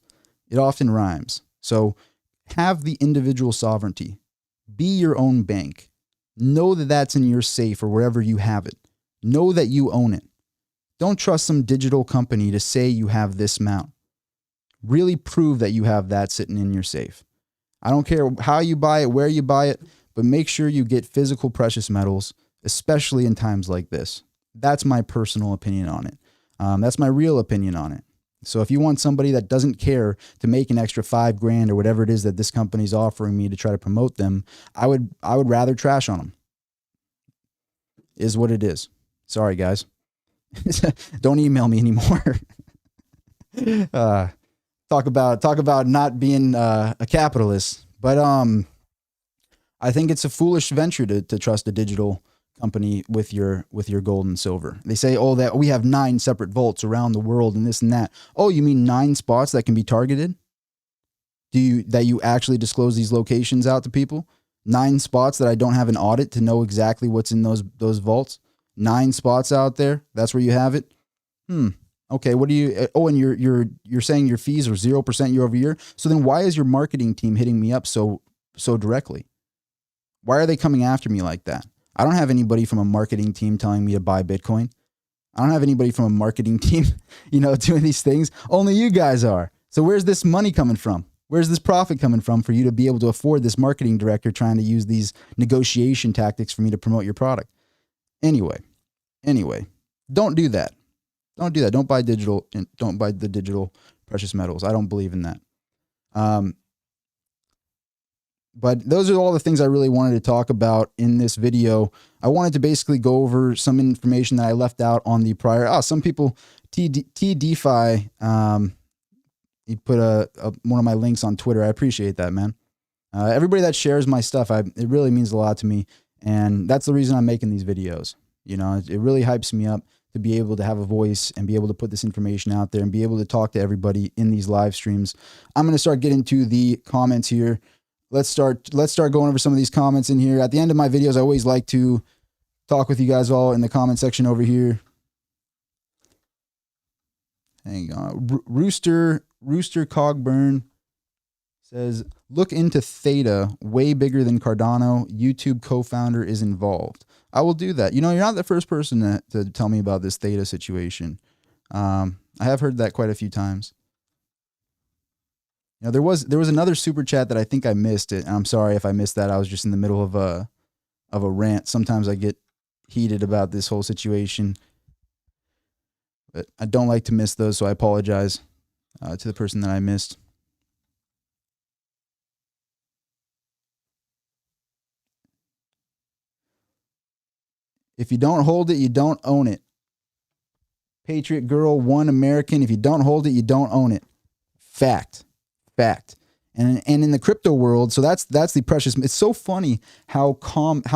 It often rhymes. So have the individual sovereignty. Be your own bank. Know that that's in your safe or wherever you have it. Know that you own it. Don't trust some digital company to say you have this amount. Really prove that you have that sitting in your safe. I don't care how you buy it, where you buy it, but make sure you get physical precious metals, especially in times like this. That's my personal opinion on it. That's my real opinion on it. So if you want somebody that doesn't care to make an extra $5,000 or whatever it is that this company's offering me to try to promote them, I would rather trash on them. Is what it is. Sorry, guys. Don't email me anymore. Talk about not being a capitalist, but I think it's a foolish venture to trust a digital company with your gold and silver. They say, oh, that we have 9 separate vaults around the world and this and that. Oh, you mean 9 spots that can be targeted? That you actually disclose these locations out to people? 9 spots that I don't have an audit to know exactly what's in those vaults? 9 spots out there. That's where you have it. Okay, what do you? Oh, and you're saying your fees are 0% year over year. So then, why is your marketing team hitting me up so directly? Why are they coming after me like that? I don't have anybody from a marketing team telling me to buy Bitcoin. I don't have anybody from a marketing team, doing these things. Only you guys are. So where's this money coming from? Where's this profit coming from for you to be able to afford this marketing director trying to use these negotiation tactics for me to promote your product? Anyway, don't do that. Don't do that. Don't buy digital. Don't buy the digital precious metals. I don't believe in that. But those are all the things I really wanted to talk about in this video. I wanted to basically go over some information that I left out on the prior. Some people, TDeFi, he put one of my links on Twitter. I appreciate that, man. Everybody that shares my stuff, it really means a lot to me. And that's the reason I'm making these videos. It really hypes me up to be able to have a voice and be able to put this information out there and be able to talk to everybody in these live streams. I'm going to start getting to the comments here. Let's start going over some of these comments in here. At the end of my videos, I always like to talk with you guys all in the comment section over here. Hang on. Rooster Cogburn says, look into Theta, way bigger than Cardano. YouTube co-founder is involved. I will do that. You're not the first person to tell me about this Theta situation. I have heard that quite a few times. There was another super chat that I think I missed it. And I'm sorry if I missed that. I was just in the middle of a rant. Sometimes I get heated about this whole situation, but I don't like to miss those. So I apologize to the person that I missed. If you don't hold it, you don't own it. Patriot Girl, One American. If you don't hold it, you don't own it. Fact. And in the crypto world, so that's the precious. It's so funny how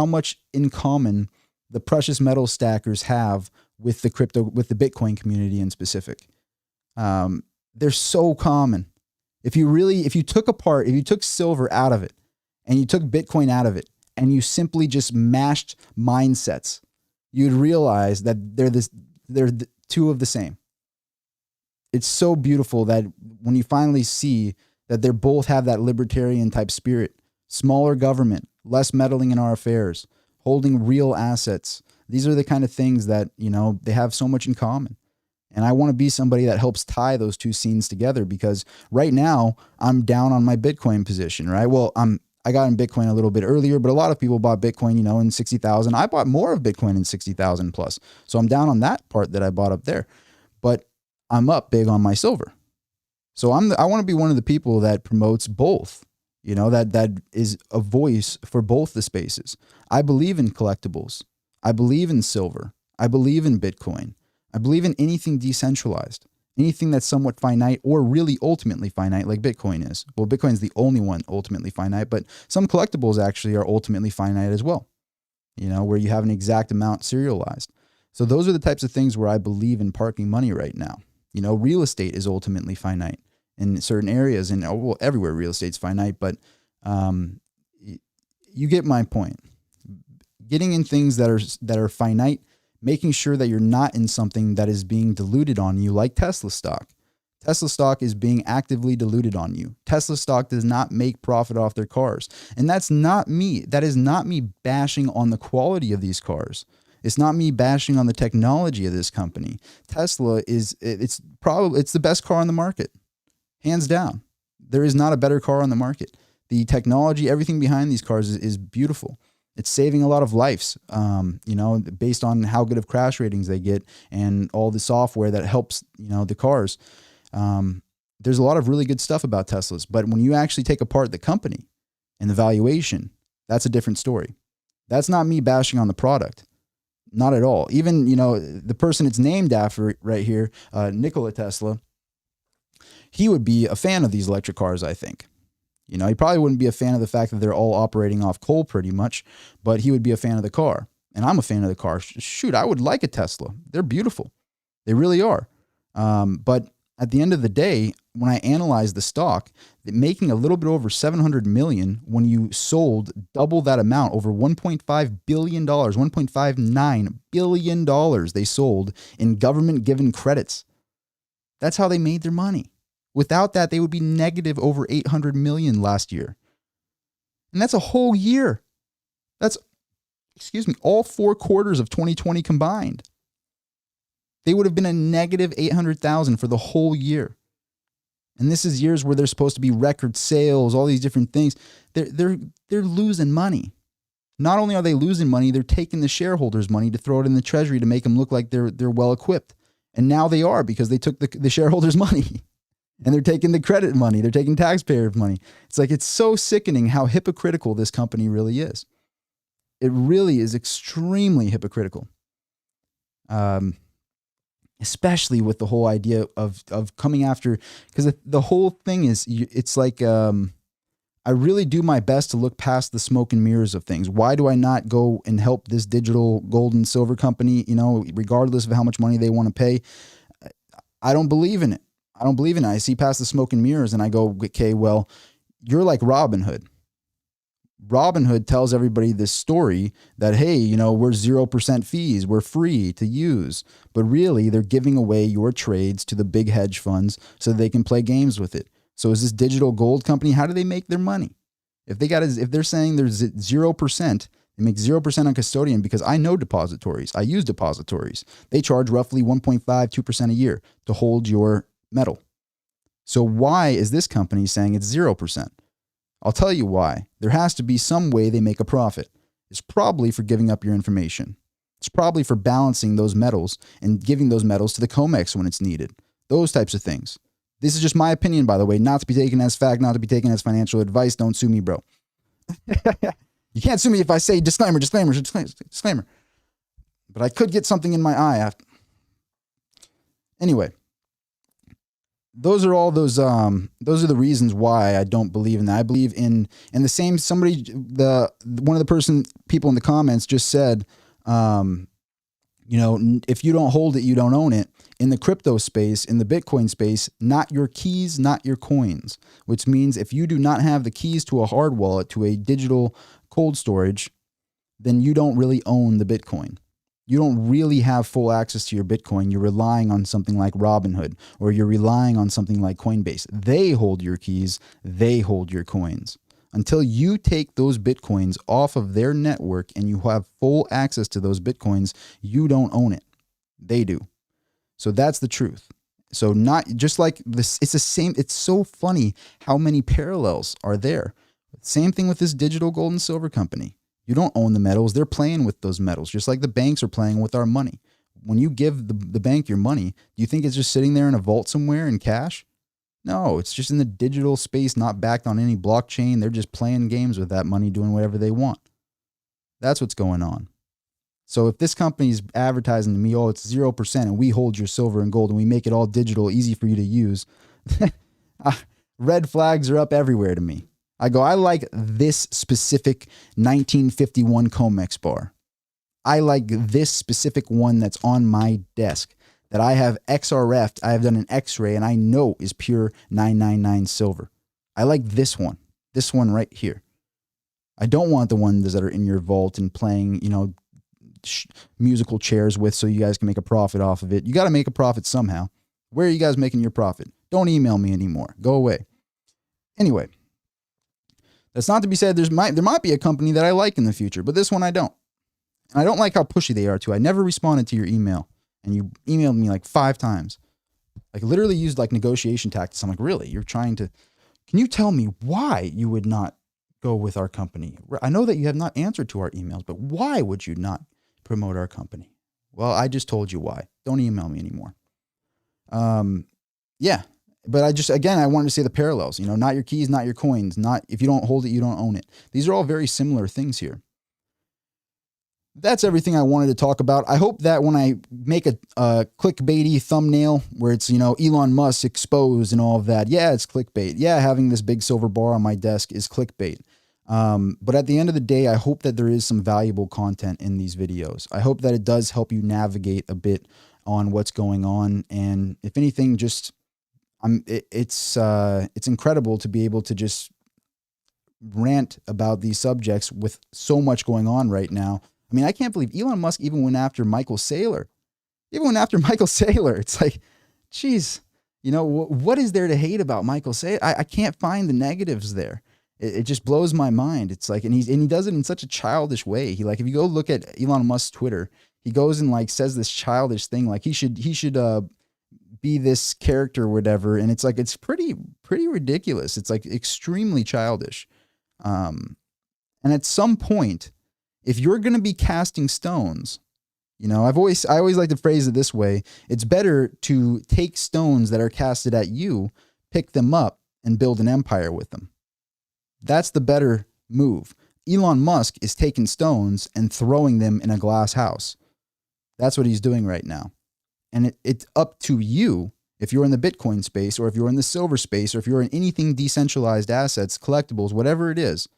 much in common the precious metal stackers have with the Bitcoin community in specific. They're so common. If you took silver out of it and you took Bitcoin out of it and you simply just mashed mindsets, you'd realize that they're two of the same. It's so beautiful that when you finally see that they both have that libertarian type spirit, smaller government, less meddling in our affairs, holding real assets. These are the kind of things that, they have so much in common. And I want to be somebody that helps tie those two scenes together, because right now I'm down on my Bitcoin position, right? Well, I got in Bitcoin a little bit earlier, but a lot of people bought Bitcoin, in 60,000. I bought more of Bitcoin in 60,000 plus. So I'm down on that part that I bought up there, but I'm up big on my silver. So I want to be one of the people that promotes both, that is a voice for both the spaces. I believe in collectibles. I believe in silver. I believe in Bitcoin. I believe in anything decentralized, anything that's somewhat finite or really ultimately finite, like Bitcoin is. Well, Bitcoin's the only one ultimately finite, but some collectibles actually are ultimately finite as well, where you have an exact amount serialized. So those are the types of things where I believe in parking money right now. Real estate is ultimately finite in certain areas, and everywhere real estate's finite, but you get my point. Getting in things that are finite, making sure that you're not in something that is being diluted on you, like Tesla stock. Tesla stock is being actively diluted on you. Tesla stock does not make profit off their cars. And that's not me. That is not me bashing on the quality of these cars. It's not me bashing on the technology of this company. Tesla it's the best car on the market. Hands down. There is not a better car on the market. The technology, everything behind these cars is beautiful. It's saving a lot of lives, based on how good of crash ratings they get and all the software that helps, the cars. There's a lot of really good stuff about Teslas, but when you actually take apart the company and the valuation, that's a different story. That's not me bashing on the product. Not at all. Even, the person it's named after right here, Nikola Tesla, he would be a fan of these electric cars, I think. He probably wouldn't be a fan of the fact that they're all operating off coal pretty much, but he would be a fan of the car. And I'm a fan of the car. Shoot, I would like a Tesla. They're beautiful. They really are. But at the end of the day, when I analyze the stock, making a little bit over 700 million when you sold double that amount, over $1.5 billion, $1.59 billion they sold in government given credits. That's how they made their money. Without that, they would be negative over 800 million last year. And that's a whole year. That's, all 4 quarters of 2020 combined. They would have been a negative 800,000 for the whole year. And this is years where there's supposed to be record sales, all these different things. They're losing money. Not only are they losing money, they're taking the shareholders' money to throw it in the treasury to make them look like they're well equipped. And now they are, because they took the shareholders' money. And they're taking the credit money. They're taking taxpayer money. It's like, it's so sickening how hypocritical this company really is. It really is extremely hypocritical. Especially with the whole idea of coming after, because the whole thing is, it's like, I really do my best to look past the smoke and mirrors of things. Why do I not go and help this digital gold and silver company, regardless of how much money they want to pay? I don't believe in it. I see past the smoke and mirrors and I go, okay, well, you're like Robin Hood. Robin Hood tells everybody this story that, hey, we're 0% fees. We're free to use. But really, they're giving away your trades to the big hedge funds so they can play games with it. So is this digital gold company, how do they make their money? If they're saying there's 0%, they make 0% on custodian, because I know depositories. I use depositories. They charge roughly 1.5, 2% a year to hold your metal. So why is this company saying it's 0%? I'll tell you why. There has to be some way they make a profit. It's probably for giving up your information. It's probably for balancing those metals and giving those metals to the COMEX when it's needed. Those types of things. This is just my opinion, by the way, not to be taken as fact, not to be taken as financial advice. Don't sue me, bro. You can't sue me if I say disclaimer. But I could get something in my eye. Anyway. Those are the reasons why I don't believe in that. I believe in the same, one of the people in the comments just said, if you don't hold it, you don't own it. In the crypto space, in the Bitcoin space, not your keys, not your coins, which means if you do not have the keys to a hard wallet, to a digital cold storage, then you don't really own the Bitcoin. You don't really have full access to your Bitcoin. You're relying on something like Robinhood, or you're relying on something like Coinbase. They hold your keys. They hold your coins. Until you take those Bitcoins off of their network and you have full access to those Bitcoins, you don't own it. They do. So that's the truth. So not just like this, it's the same. It's so funny how many parallels are there. Same thing with this digital gold and silver company. You don't own the metals. They're playing with those metals, just like the banks are playing with our money. When you give the bank your money, do you think it's just sitting there in a vault somewhere in cash? No, it's just in the digital space, not backed on any blockchain. They're just playing games with that money, doing whatever they want. That's what's going on. So if this company's advertising to me, oh, it's 0% and we hold your silver and gold and we make it all digital, easy for you to use, red flags are up everywhere to me. I go, I like this specific 1951 COMEX bar. I like this specific one that's on my desk that I have XRF'd. I have done an X-ray and I know is pure 999 silver. I like this one right here. I don't want the ones that are in your vault and playing, musical chairs with so you guys can make a profit off of it. You got to make a profit somehow. Where are you guys making your profit? Don't email me anymore. Go away. Anyway. That's not to be said there might be a company that I like in the future, but this one I don't. And I don't like how pushy they are too. I never responded to your email, and you emailed me like 5 times. Like literally used like negotiation tactics. I'm like, really? You're trying to, can you tell me why you would not go with our company? I know that you have not answered to our emails, but why would you not promote our company? Well, I just told you why. Don't email me anymore. Yeah. But I wanted to say the parallels, not your keys, not your coins, not if you don't hold it, you don't own it. These are all very similar things here. That's everything I wanted to talk about. I hope that when I make a clickbaity thumbnail where it's, Elon Musk exposed and all of that, yeah, it's clickbait. Yeah, having this big silver bar on my desk is clickbait. But at the end of the day, I hope that there is some valuable content in these videos. I hope that it does help you navigate a bit on what's going on. And if anything, just it's incredible to be able to just rant about these subjects with so much going on right now. I mean, I can't believe Elon Musk even went after Michael Saylor. It's like, geez, You know, what is there to hate about Michael Say? I can't find the negatives there. It just blows my mind. It's like, and he does it in such a childish way. He, like, if you go look at Elon Musk's Twitter, he goes and like says this childish thing, like he should be this character or whatever. And it's like, it's pretty ridiculous. It's like extremely childish. And at some point, if you're going to be casting stones, you know, I always like to phrase it this way. It's better to take stones that are casted at you, pick them up, and build an empire with them. That's the better move. Elon Musk is taking stones and throwing them in a glass house. That's what he's doing right now. And it's up to you, if you're in the Bitcoin space, or if you're in the silver space, or if you're in anything decentralized assets, collectibles, whatever it is,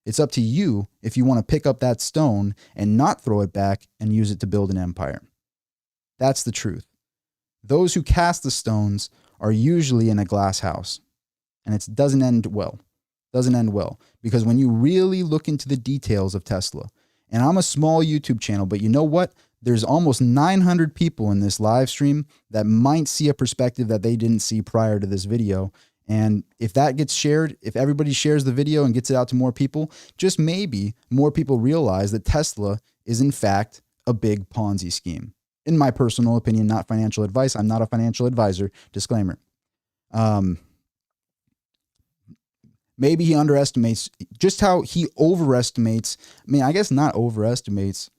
it's up to you if you want to pick up that stone and not throw it back and use it to build an empire. That's the truth. Those who cast the stones are usually in a glass house, and it doesn't end well. Doesn't end well, because when you really look into the details of Tesla, and I'm a small YouTube channel, but you know what? There's almost 900 people in this live stream that might see a perspective that they didn't see prior to this video. And if that gets shared, if everybody shares the video and gets it out to more people, just maybe more people realize that Tesla is in fact a big Ponzi scheme. In my personal opinion, not financial advice. I'm not a financial advisor. Disclaimer. Maybe he underestimates just how he overestimates. I mean, I guess not overestimates.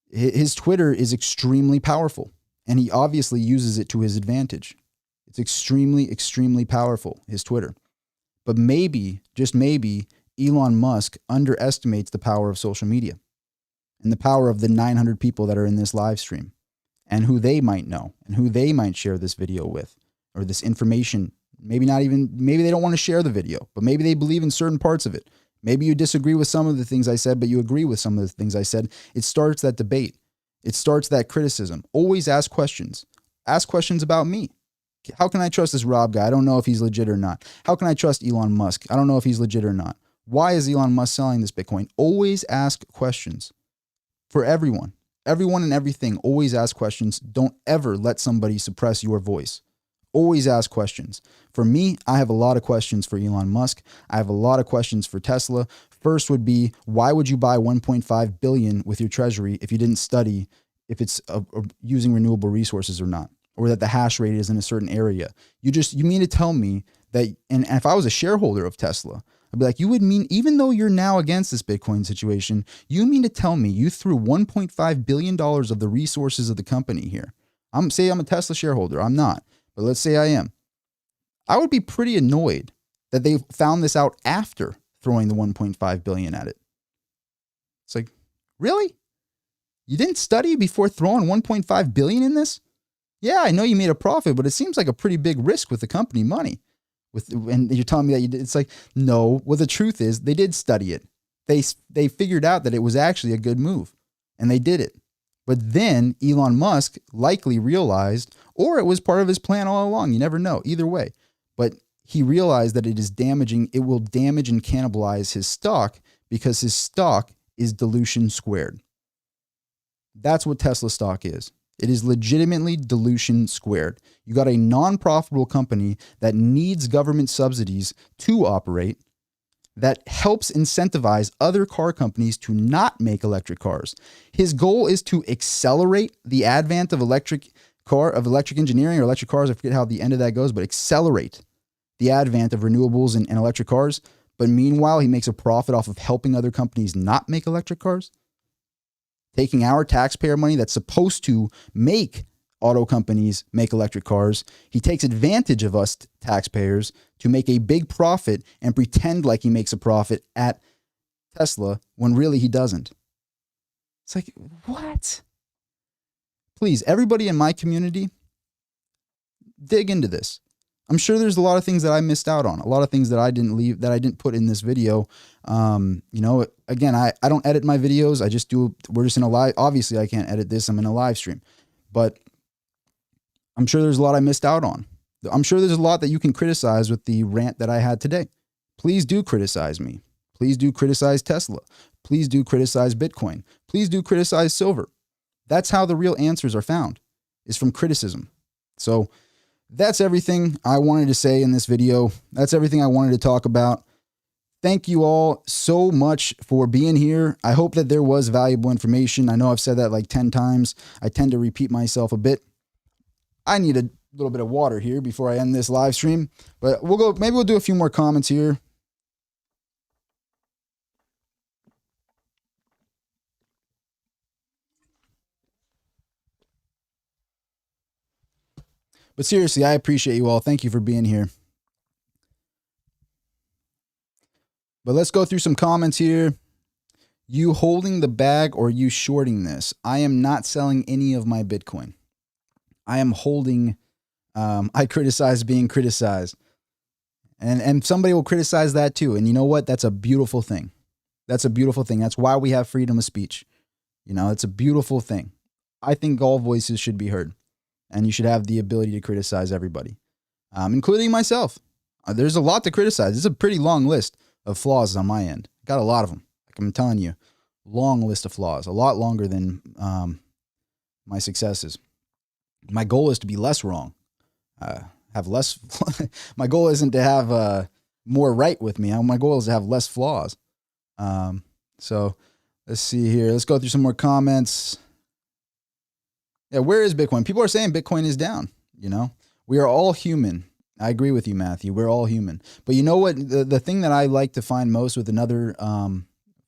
His Twitter is extremely powerful, and he obviously uses it to his advantage. It's extremely, extremely powerful, his Twitter. But maybe, just maybe, Elon Musk underestimates the power of social media and the power of the 900 people that are in this live stream, and who they might know and who they might share this video with, or this information. Maybe they don't want to share the video, but maybe they believe in certain parts of it. Maybe you disagree with some of the things I said, but you agree with some of the things I said. It starts that debate. It starts that criticism. Always ask questions. Ask questions about me. How can I trust this Rob guy? I don't know if he's legit or not. How can I trust Elon Musk? I don't know if he's legit or not. Why is Elon Musk selling this Bitcoin? Always ask questions. For everyone. Everyone and everything, always ask questions. Don't ever let somebody suppress your voice. Always ask questions. For me, I have a lot of questions for Elon Musk. I have a lot of questions for Tesla. First would be, why would you buy 1.5 billion with your treasury if you didn't study if it's using renewable resources or not, or that the hash rate is in a certain area? You mean to tell me that, and if I was a shareholder of Tesla, I'd be like, you would mean, even though you're now against this Bitcoin situation, you mean to tell me you threw $1.5 billion of the resources of the company here? Say I'm a Tesla shareholder. I'm not. But let's say I am. I would be pretty annoyed that they found this out after throwing the 1.5 billion at it. It's like, really? You didn't study before throwing 1.5 billion in this? Yeah, I know you made a profit, but it seems like a pretty big risk with the company money. And you're telling me that you did. It's like, no. Well, the truth is they did study it. They figured out that it was actually a good move, and they did it. But then Elon Musk likely realized, or it was part of his plan all along. You never know. Either way. But he realized that it is damaging. It will damage and cannibalize his stock because his stock is dilution squared. That's what Tesla stock is. It is legitimately dilution squared. You got a non-profitable company that needs government subsidies to operate, that helps incentivize other car companies to not make electric cars. His goal is to accelerate the advent of electric engineering or electric cars. I forget how the end of that goes, but accelerate the advent of renewables and electric cars. But meanwhile, he makes a profit off of helping other companies not make electric cars, taking our taxpayer money that's supposed to make auto companies make electric cars. He takes advantage of us taxpayers to make a big profit and pretend like he makes a profit at Tesla when really he doesn't. It's like, what? Please, everybody in my community, dig into this. I'm sure there's a lot of things that I missed out on, a lot of things that I didn't put in this video. Again, I don't edit my videos. We're just in a live. Obviously, I can't edit this. I'm in a live stream, but I'm sure there's a lot I missed out on. I'm sure there's a lot that you can criticize with the rant that I had today. Please do criticize me. Please do criticize Tesla. Please do criticize Bitcoin. Please do criticize silver. That's how the real answers are found, is from criticism. So that's everything I wanted to say in this video. That's everything I wanted to talk about. Thank you all so much for being here. I hope that there was valuable information. I know I've said that like 10 times. I tend to repeat myself a bit. I need a little bit of water here before I end this live stream, but maybe we'll do a few more comments here. But seriously, I appreciate you all. Thank you for being here. But let's go through some comments here. You holding the bag or you shorting this? I am not selling any of my Bitcoin. I am holding. I criticize being criticized. And somebody will criticize that too. And you know what? That's a beautiful thing. That's a beautiful thing. That's why we have freedom of speech. You know, it's a beautiful thing. I think all voices should be heard. And you should have the ability to criticize everybody, including myself. There's a lot to criticize. It's a pretty long list of flaws on my end. Got a lot of them. Like I'm telling you, long list of flaws. A lot longer than my successes. My goal is to be less wrong. Have less. My goal isn't to have more right with me. My goal is to have less flaws. So let's see here. Let's go through some more comments. Yeah, where is Bitcoin? People are saying Bitcoin is down. You know, we are all human. I agree with you, Matthew. We're all human. But you know what? The thing that I like to find most with another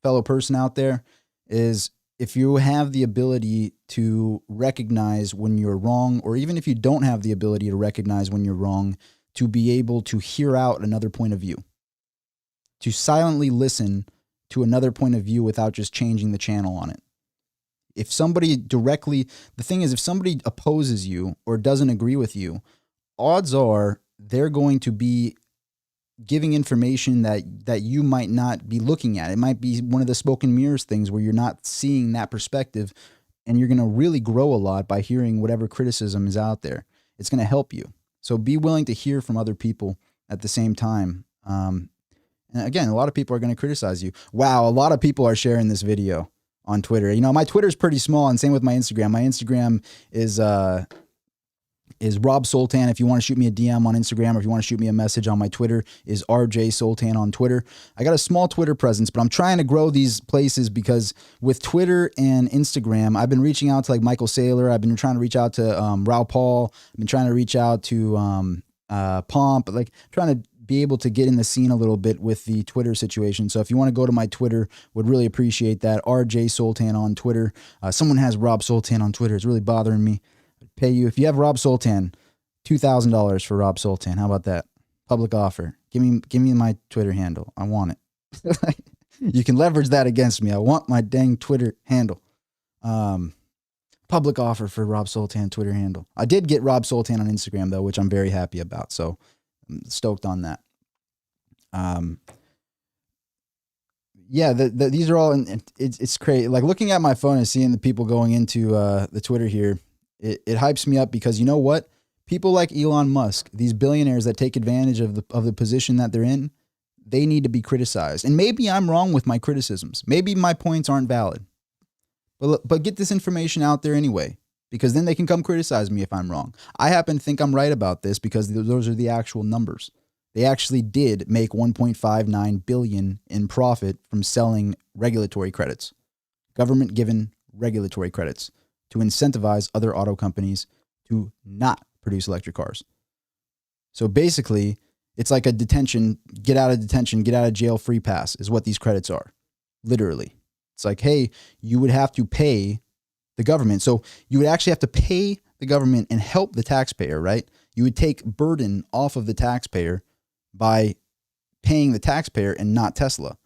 fellow person out there is if you have the ability to recognize when you're wrong, or even if you don't have the ability to recognize when you're wrong, to be able to hear out another point of view, to silently listen to another point of view without just changing the channel on it. If somebody the thing is, if somebody opposes you or doesn't agree with you, odds are they're going to be giving information that you might not be looking at. It might be one of the smoke and mirrors things where you're not seeing that perspective, and you're going to really grow a lot by hearing whatever criticism is out there. It's going to help you. So be willing to hear from other people at the same time. And again, a lot of people are going to criticize you. Wow, a lot of people are sharing this video on Twitter. You know, my Twitter is pretty small, and same with my Instagram. My Instagram is Rob Sultan. If you want to shoot me a DM on Instagram, or if you want to shoot me a message on my Twitter, is RJ Sultan on Twitter. I got a small Twitter presence, but I'm trying to grow these places because with Twitter and Instagram, I've been reaching out to like Michael Saylor. I've been trying to reach out to Raul Paul. I've been trying to reach out to Pomp, like trying to be able to get in the scene a little bit with the Twitter situation. So if you want to go to my Twitter, would really appreciate that. RJ Sultan on Twitter. Someone has Rob Sultan on Twitter. It's really bothering me. I'd pay you if you have Rob Sultan, $2,000 for Rob Sultan. How about that? Public offer. Give me my Twitter handle. I want it. You can leverage that against me. I want my dang Twitter handle. Public offer for Rob Sultan Twitter handle. I did get Rob Sultan on Instagram though, which I'm very happy about. So I'm stoked on that. Yeah, these are all, it's crazy. Like looking at my phone and seeing the people going into the Twitter here, it hypes me up because you know what? People like Elon Musk, these billionaires that take advantage of the position that they're in, they need to be criticized. And maybe I'm wrong with my criticisms. Maybe my points aren't valid. But get this information out there anyway, because then they can come criticize me if I'm wrong. I happen to think I'm right about this because those are the actual numbers. They actually did make $1.59 billion in profit from selling regulatory credits, government-given regulatory credits to incentivize other auto companies to not produce electric cars. So basically, it's like a get out of jail free pass is what these credits are, literally. It's like, hey, you would have to pay the government. So you would actually have to pay the government and help the taxpayer, right? You would take burden off of the taxpayer by paying the taxpayer and not Tesla.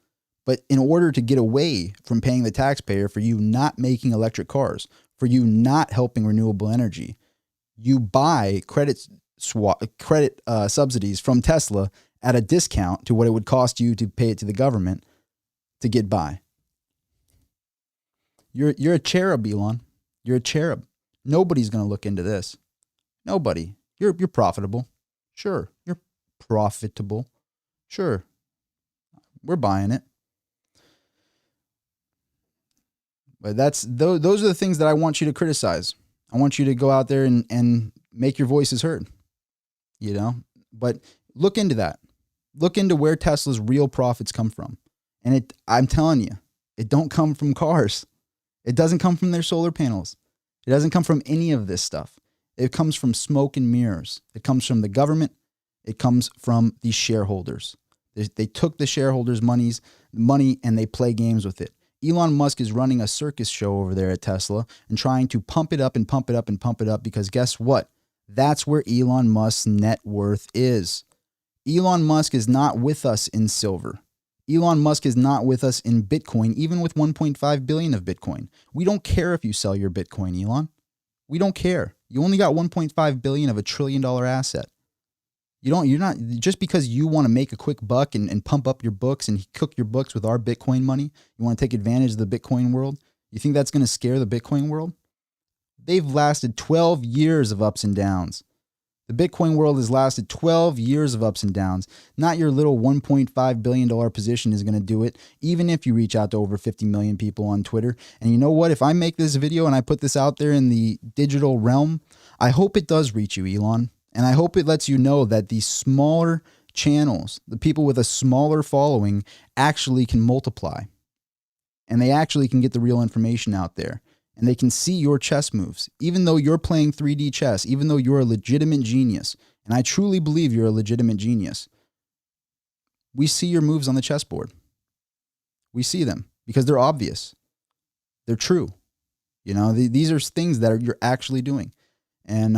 But in order to get away from paying the taxpayer for you not making electric cars, for you not helping renewable energy, you buy credit subsidies from Tesla at a discount to what it would cost you to pay it to the government to get by. You're a cherub, Elon. You're a cherub. Nobody's going to look into this. Nobody. You're profitable. Sure. You're profitable. Sure. We're buying it. But those are the things that I want you to criticize. I want you to go out there and make your voices heard. you know, but look into that. Look into where Tesla's real profits come from. And I'm telling you, it don't come from cars. It doesn't come from their solar panels. It doesn't come from any of this stuff. It comes from smoke and mirrors. It comes from the government. It comes from the shareholders. They took the shareholders' money and they play games with it. Elon Musk is running a circus show over there at Tesla and trying to pump it up and pump it up and pump it up because guess what? That's where Elon Musk's net worth is. Elon Musk is not with us in silver. Elon Musk is not with us in Bitcoin, even with 1.5 billion of Bitcoin. We don't care if you sell your Bitcoin, Elon. We don't care. You only got 1.5 billion of $1 trillion asset. You're not just because you want to make a quick buck and pump up your books and cook your books with our Bitcoin money. You want to take advantage of the Bitcoin world. You think that's going to scare the Bitcoin world? They've lasted 12 years of ups and downs. The Bitcoin world has lasted 12 years of ups and downs. Not your little $1.5 billion position is going to do it, even if you reach out to over 50 million people on Twitter. And you know what? If I make this video and I put this out there in the digital realm, I hope it does reach you, Elon. And I hope it lets you know that the smaller channels, the people with a smaller following, actually can multiply. And they actually can get the real information out there. And they can see your chess moves. Even though you're playing 3D chess, even though you're a legitimate genius, and I truly believe you're a legitimate genius, we see your moves on the chessboard. We see them because they're obvious. They're true. You know, these are things that you're actually doing. And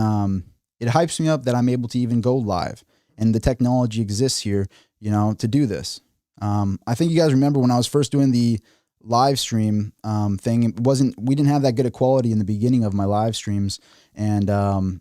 it hypes me up that I'm able to even go live and the technology exists here, you know, to do this. I think you guys remember when I was first doing the live stream thing, we didn't have that good a quality in the beginning of my live streams. And,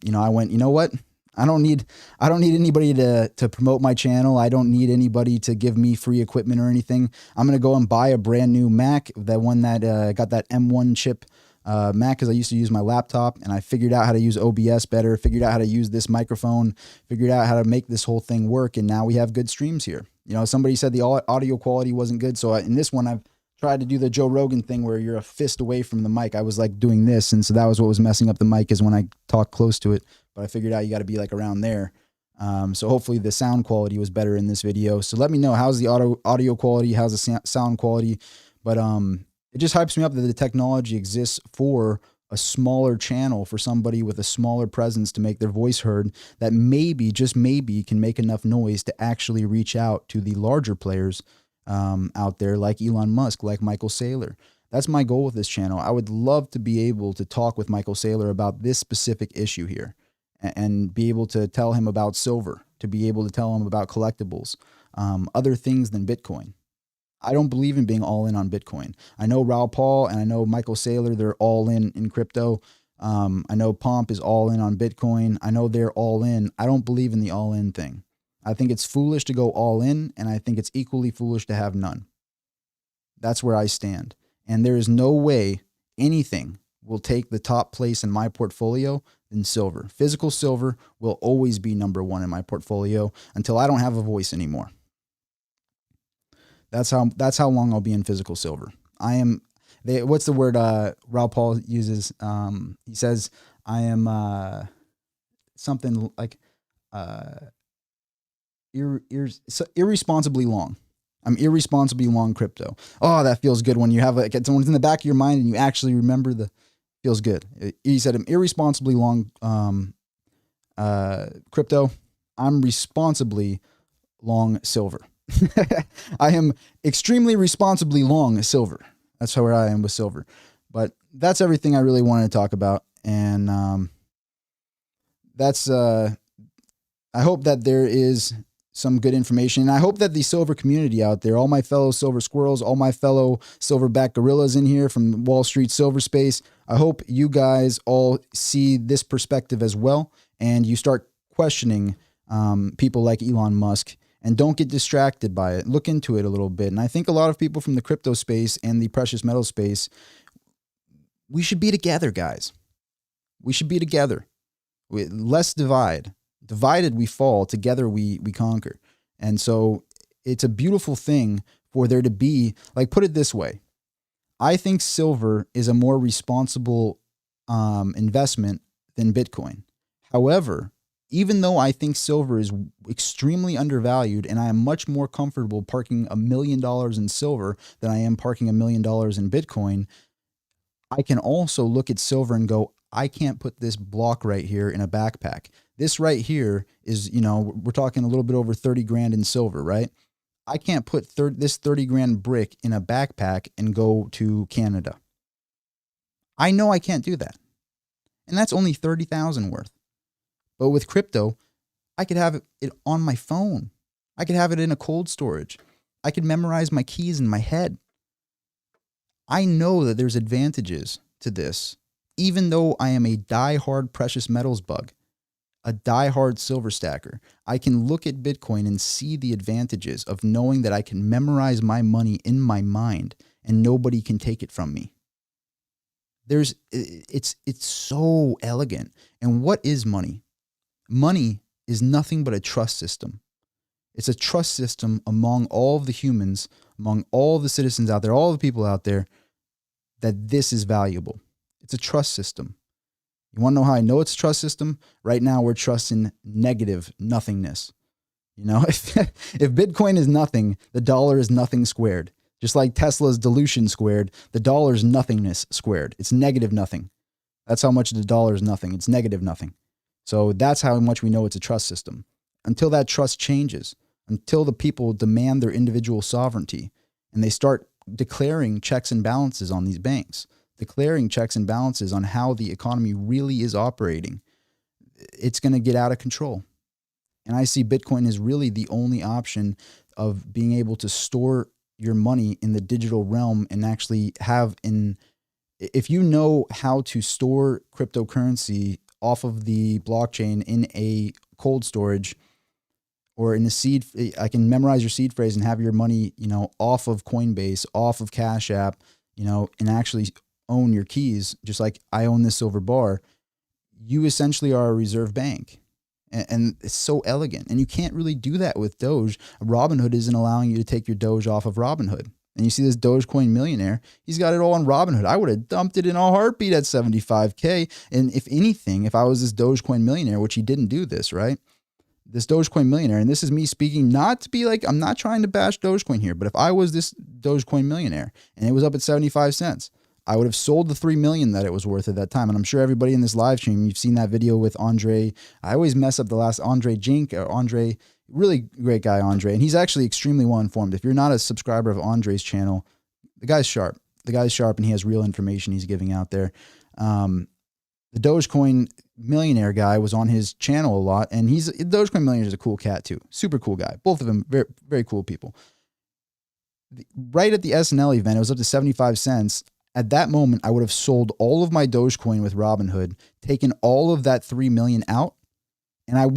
you know, I went, you know what? I don't need anybody to promote my channel. I don't need anybody to give me free equipment or anything. I'm going to go and buy a brand new Mac, that one that got that M1 chip Mac, because I used to use my laptop, and I figured out how to use OBS better, figured out how to use this microphone, figured out how to make this whole thing work, and now we have good streams here. You know, somebody said the audio quality wasn't good, so in this one I've tried to do the Joe Rogan thing where you're a fist away from the mic. I was like doing this, and so that was what was messing up the mic, is when I talk close to it, but I figured out you got to be like around there. So hopefully the sound quality was better in this video. So let me know, how's the audio quality, how's the sound quality, but it just hypes me up that the technology exists for a smaller channel, for somebody with a smaller presence to make their voice heard, that maybe, just maybe, can make enough noise to actually reach out to the larger players out there, like Elon Musk, like Michael Saylor. That's my goal with this channel. I would love to be able to talk with Michael Saylor about this specific issue here and be able to tell him about silver, to be able to tell him about collectibles, other things than Bitcoin. I don't believe in being all in on Bitcoin. I know Raoul Paul and I know Michael Saylor, they're all in crypto. I know Pomp is all in on Bitcoin. I know they're all in. I don't believe in the all in thing. I think it's foolish to go all in, and I think it's equally foolish to have none. That's where I stand. And there is no way anything will take the top place in my portfolio than silver. Physical silver will always be number one in my portfolio until I don't have a voice anymore. That's how long I'll be in physical silver. What's the word Raoul Paul uses? He says, I am something like irresponsibly long. I'm irresponsibly long crypto. Oh, that feels good when you have someone's in the back of your mind and you actually remember feels good. He said, I'm irresponsibly long crypto. I'm responsibly long silver. I am extremely responsibly long silver. That's where I am with silver. But that's everything I really wanted to talk about. And that's I hope that there is some good information. And I hope that the silver community out there, all my fellow silver squirrels, all my fellow silverback gorillas in here from Wall Street Silver Space, I hope you guys all see this perspective as well. And you start questioning people like Elon Musk. And don't get distracted by it. Look into it a little bit. And I think a lot of people from the crypto space and the precious metal space, we should be together, guys. We should be together. Let's divide. Divided we fall, together we conquer. And so it's a beautiful thing for there to be, like, put it this way. I think silver is a more responsible investment than Bitcoin. However, Even though I think silver is extremely undervalued and I am much more comfortable parking $1 million in silver than I am parking $1 million in Bitcoin, I can also look at silver and go, I can't put this block right here in a backpack. This right here is, we're talking a little bit over 30 grand in silver, right? I can't put this 30 grand brick in a backpack and go to Canada. I know I can't do that. And that's only 30,000 worth. But with crypto, I could have it on my phone. I could have it in a cold storage. I could memorize my keys in my head. I know that there's advantages to this, even though I am a die-hard precious metals bug, a die-hard silver stacker. I can look at Bitcoin and see the advantages of knowing that I can memorize my money in my mind and nobody can take it from me. It's so elegant. And what is money? Money is nothing but a trust system. It's a trust system among all of the humans, among all the citizens out there, all the people out there, that this is valuable. It's a trust system. You want to know how I know it's a trust system? Right now, we're trusting negative nothingness. If Bitcoin is nothing, the dollar is nothing squared. Just like Tesla's dilution squared, the dollar is nothingness squared. It's negative nothing. That's how much the dollar is nothing. It's negative nothing. So that's how much we know it's a trust system. Until that trust changes, until the people demand their individual sovereignty and they start declaring checks and balances on these banks, declaring checks and balances on how the economy really is operating, it's going to get out of control. And I see Bitcoin as really the only option of being able to store your money in the digital realm and actually have if you know how to store cryptocurrency off of the blockchain in a cold storage or in a seed, I can memorize your seed phrase and have your money, off of Coinbase, off of Cash App, and actually own your keys, just like I own this silver bar. You essentially are a reserve bank. And it's so elegant. And you can't really do that with Doge. Robinhood isn't allowing you to take your Doge off of Robinhood. And you see this Dogecoin millionaire, he's got it all on Robinhood. I would have dumped it in a heartbeat at 75K. And if anything, if I was this Dogecoin millionaire, which he didn't do this, right? This Dogecoin millionaire, and this is me speaking not to be like, I'm not trying to bash Dogecoin here, but if I was this Dogecoin millionaire and it was up at 75 cents, I would have sold the 3 million that it was worth at that time. And I'm sure everybody in this live stream, you've seen that video with Andre. I always mess up the last Andre Jink or Andre, really great guy, Andre. And he's actually extremely well informed. If you're not a subscriber of Andre's channel, the guy's sharp. The guy's sharp and he has real information he's giving out there. The Dogecoin millionaire guy was on his channel a lot. And Dogecoin millionaire is a cool cat too. Super cool guy. Both of them, very, very cool people. Right at the SNL event, it was up to 75 cents. At that moment, I would have sold all of my Dogecoin with Robinhood, taken all of that 3 million out, and it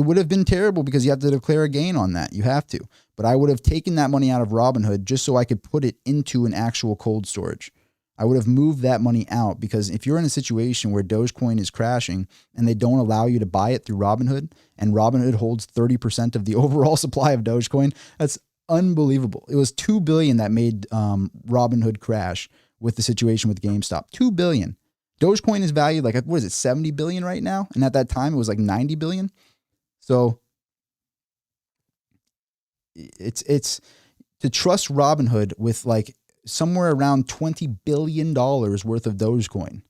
would have been terrible because you have to declare a gain on that. You have to. But I would have taken that money out of Robinhood just so I could put it into an actual cold storage. I would have moved that money out because if you're in a situation where Dogecoin is crashing and they don't allow you to buy it through Robinhood, and Robinhood holds 30% of the overall supply of Dogecoin, that's unbelievable. It was $2 billion that made Robinhood crash with the situation with GameStop. $2 billion. Dogecoin is valued like, what is it, 70 billion right now? And at that time, it was like 90 billion. So it's to trust Robinhood with like somewhere around $20 billion worth of Dogecoin.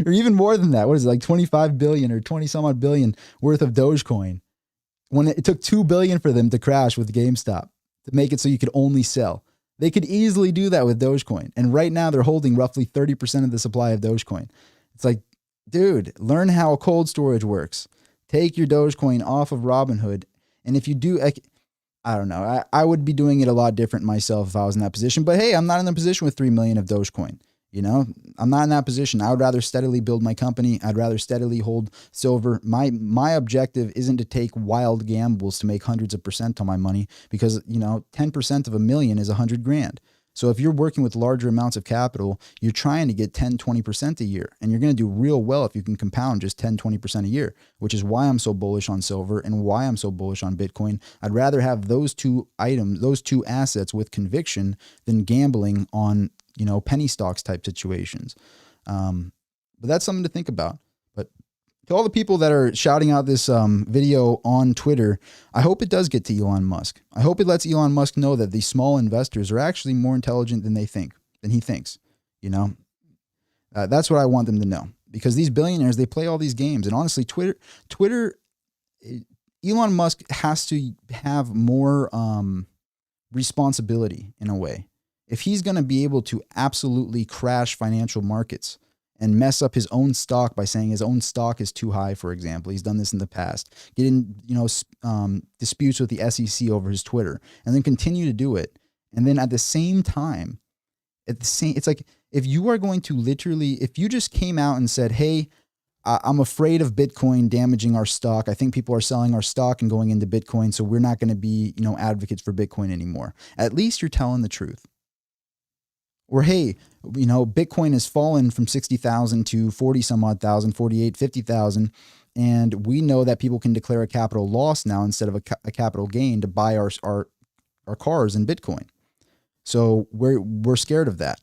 Or even more than that. What is it, like 25 billion or 20 some odd billion worth of Dogecoin? When it took 2 billion for them to crash with GameStop to make it so you could only sell. They could easily do that with Dogecoin. And right now they're holding roughly 30% of the supply of Dogecoin. It's like, dude, learn how cold storage works. Take your Dogecoin off of Robinhood. And if you do, I don't know, I would be doing it a lot different myself if I was in that position. But hey, I'm not in a position with 3 million of Dogecoin. I'm not in that position. I would rather steadily build my company. I'd rather steadily hold silver. My objective isn't to take wild gambles to make hundreds of percent on my money because, 10% of $1 million is 100 grand. So if you're working with larger amounts of capital, you're trying to get 10, 20% a year, and you're going to do real well if you can compound just 10, 20% a year, which is why I'm so bullish on silver and why I'm so bullish on Bitcoin. I'd rather have those two items, those two assets with conviction than gambling on penny stocks type situations. But that's something to think about. But To all the people that are shouting out this video on Twitter, I hope it does get to Elon Musk. I hope it lets Elon Musk know that these small investors are actually more intelligent than he thinks. That's what I want them to know, because these billionaires, they play all these games. And honestly, Twitter, Elon Musk has to have more responsibility in a way. If he's going to be able to absolutely crash financial markets and mess up his own stock by saying his own stock is too high, for example, he's done this in the past, get in, disputes with the SEC over his Twitter, and then continue to do it. And then at the same time, it's like, if you are going to literally, if you just came out and said, hey, I'm afraid of Bitcoin damaging our stock. I think people are selling our stock and going into Bitcoin, so we're not going to be, advocates for Bitcoin anymore. At least you're telling the truth. Or, hey, Bitcoin has fallen from 60,000 to 40 some odd thousand, 48, 50,000. And we know that people can declare a capital loss now instead of a capital gain to buy our cars in Bitcoin. So we're scared of that.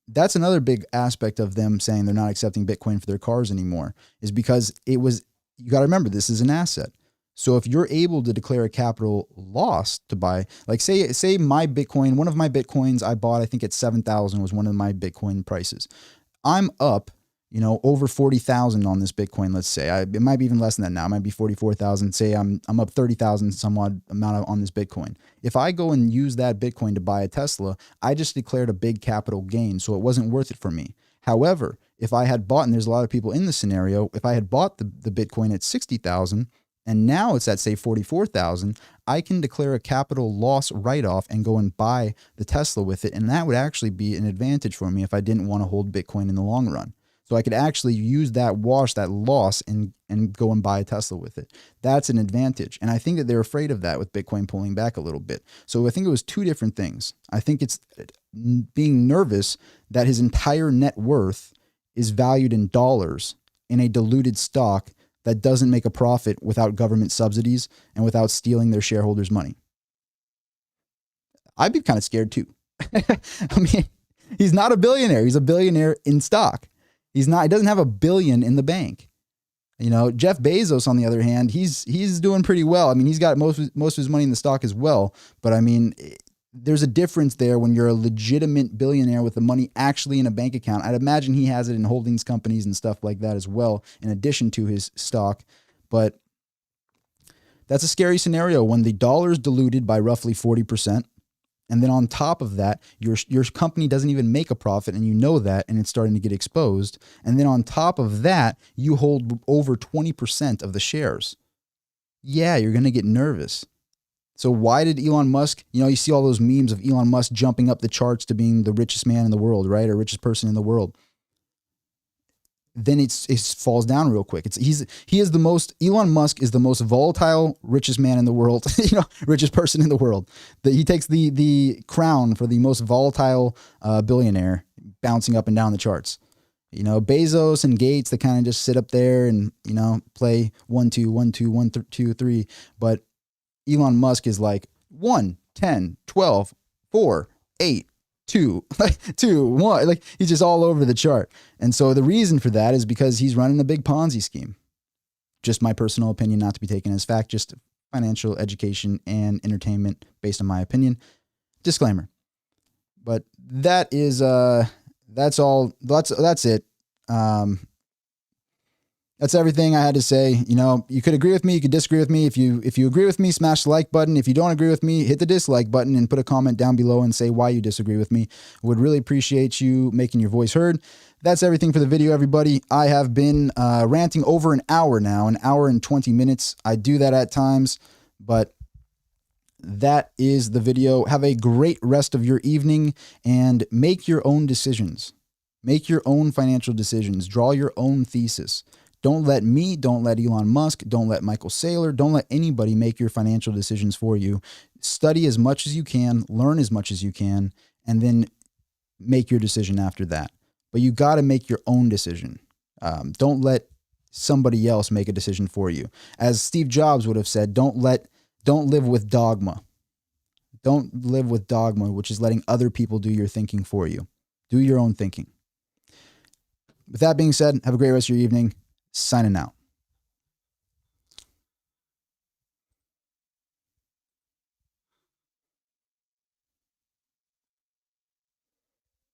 That's another big aspect of them saying they're not accepting Bitcoin for their cars anymore, is because you got to remember, this is an asset. So if you're able to declare a capital loss to buy, like say my Bitcoin, one of my Bitcoins I bought, I think at 7,000 was one of my Bitcoin prices. I'm up, over 40,000 on this Bitcoin. Let's say it might be even less than that now. It might be 44,000. Say I'm up 30,000 some odd amount on this Bitcoin. If I go and use that Bitcoin to buy a Tesla, I just declared a big capital gain. So it wasn't worth it for me. However, if I had bought, and there's a lot of people in this scenario, if I had bought the Bitcoin at 60,000 and now it's at say 44,000, I can declare a capital loss write-off and go and buy the Tesla with it. And that would actually be an advantage for me if I didn't want to hold Bitcoin in the long run. So I could actually use that loss and go and buy a Tesla with it. That's an advantage. And I think that they're afraid of that with Bitcoin pulling back a little bit. So I think it was two different things. I think it's being nervous that his entire net worth is valued in dollars in a diluted stock that doesn't make a profit without government subsidies and without stealing their shareholders' money. I'd be kind of scared too. I mean, he's not a billionaire. He's a billionaire in stock. He doesn't have $1 billion in the bank. Jeff Bezos, on the other hand, he's doing pretty well. I mean, he's got most of his money in the stock as well. But I mean, there's a difference there when you're a legitimate billionaire with the money actually in a bank account. I'd imagine he has it in holdings companies and stuff like that as well, in addition to his stock. But that's a scary scenario when the dollar is diluted by roughly 40%. And then on top of that, your company doesn't even make a profit, and you know that, and it's starting to get exposed. And then on top of that, you hold over 20% of the shares. Yeah, you're going to get nervous. So why did Elon Musk, you see all those memes of Elon Musk jumping up the charts to being the richest man in the world, right? Or richest person in the world. Then it falls down real quick. Elon Musk is the most volatile, richest man in the world, richest person in the world. He takes the crown for the most volatile billionaire, bouncing up and down the charts. Bezos and Gates, they kind of just sit up there and, play 1, 2, 1, 2, 1, 2, 3. But Elon Musk is like 1, 10, 12, 4, 8, 2, 2, 1. Like, he's just all over the chart. And so the reason for that is because he's running a big Ponzi scheme. Just my personal opinion, not to be taken as fact, just financial education and entertainment based on my opinion. Disclaimer. But that is, that's all. That's it. That's everything I had to say. You could agree with me, you could disagree with me. If you agree with me, smash the like button. If you don't agree with me, hit the dislike button and put a comment down below and say why you disagree with me. Would really appreciate you making your voice heard. That's everything for the video, everybody. I have been ranting over an hour now, an hour and 20 minutes. I do that at times, but that is the video. Have a great rest of your evening and make your own decisions. Make your own financial decisions. Draw your own thesis. Don't let me, don't let Elon Musk, don't let Michael Saylor, don't let anybody make your financial decisions for you. Study as much as you can, learn as much as you can, and then make your decision after that. But you got to make your own decision. Don't let somebody else make a decision for you. As Steve Jobs would have said, don't live with dogma. Don't live with dogma, which is letting other people do your thinking for you. Do your own thinking. With that being said, have a great rest of your evening. signing out.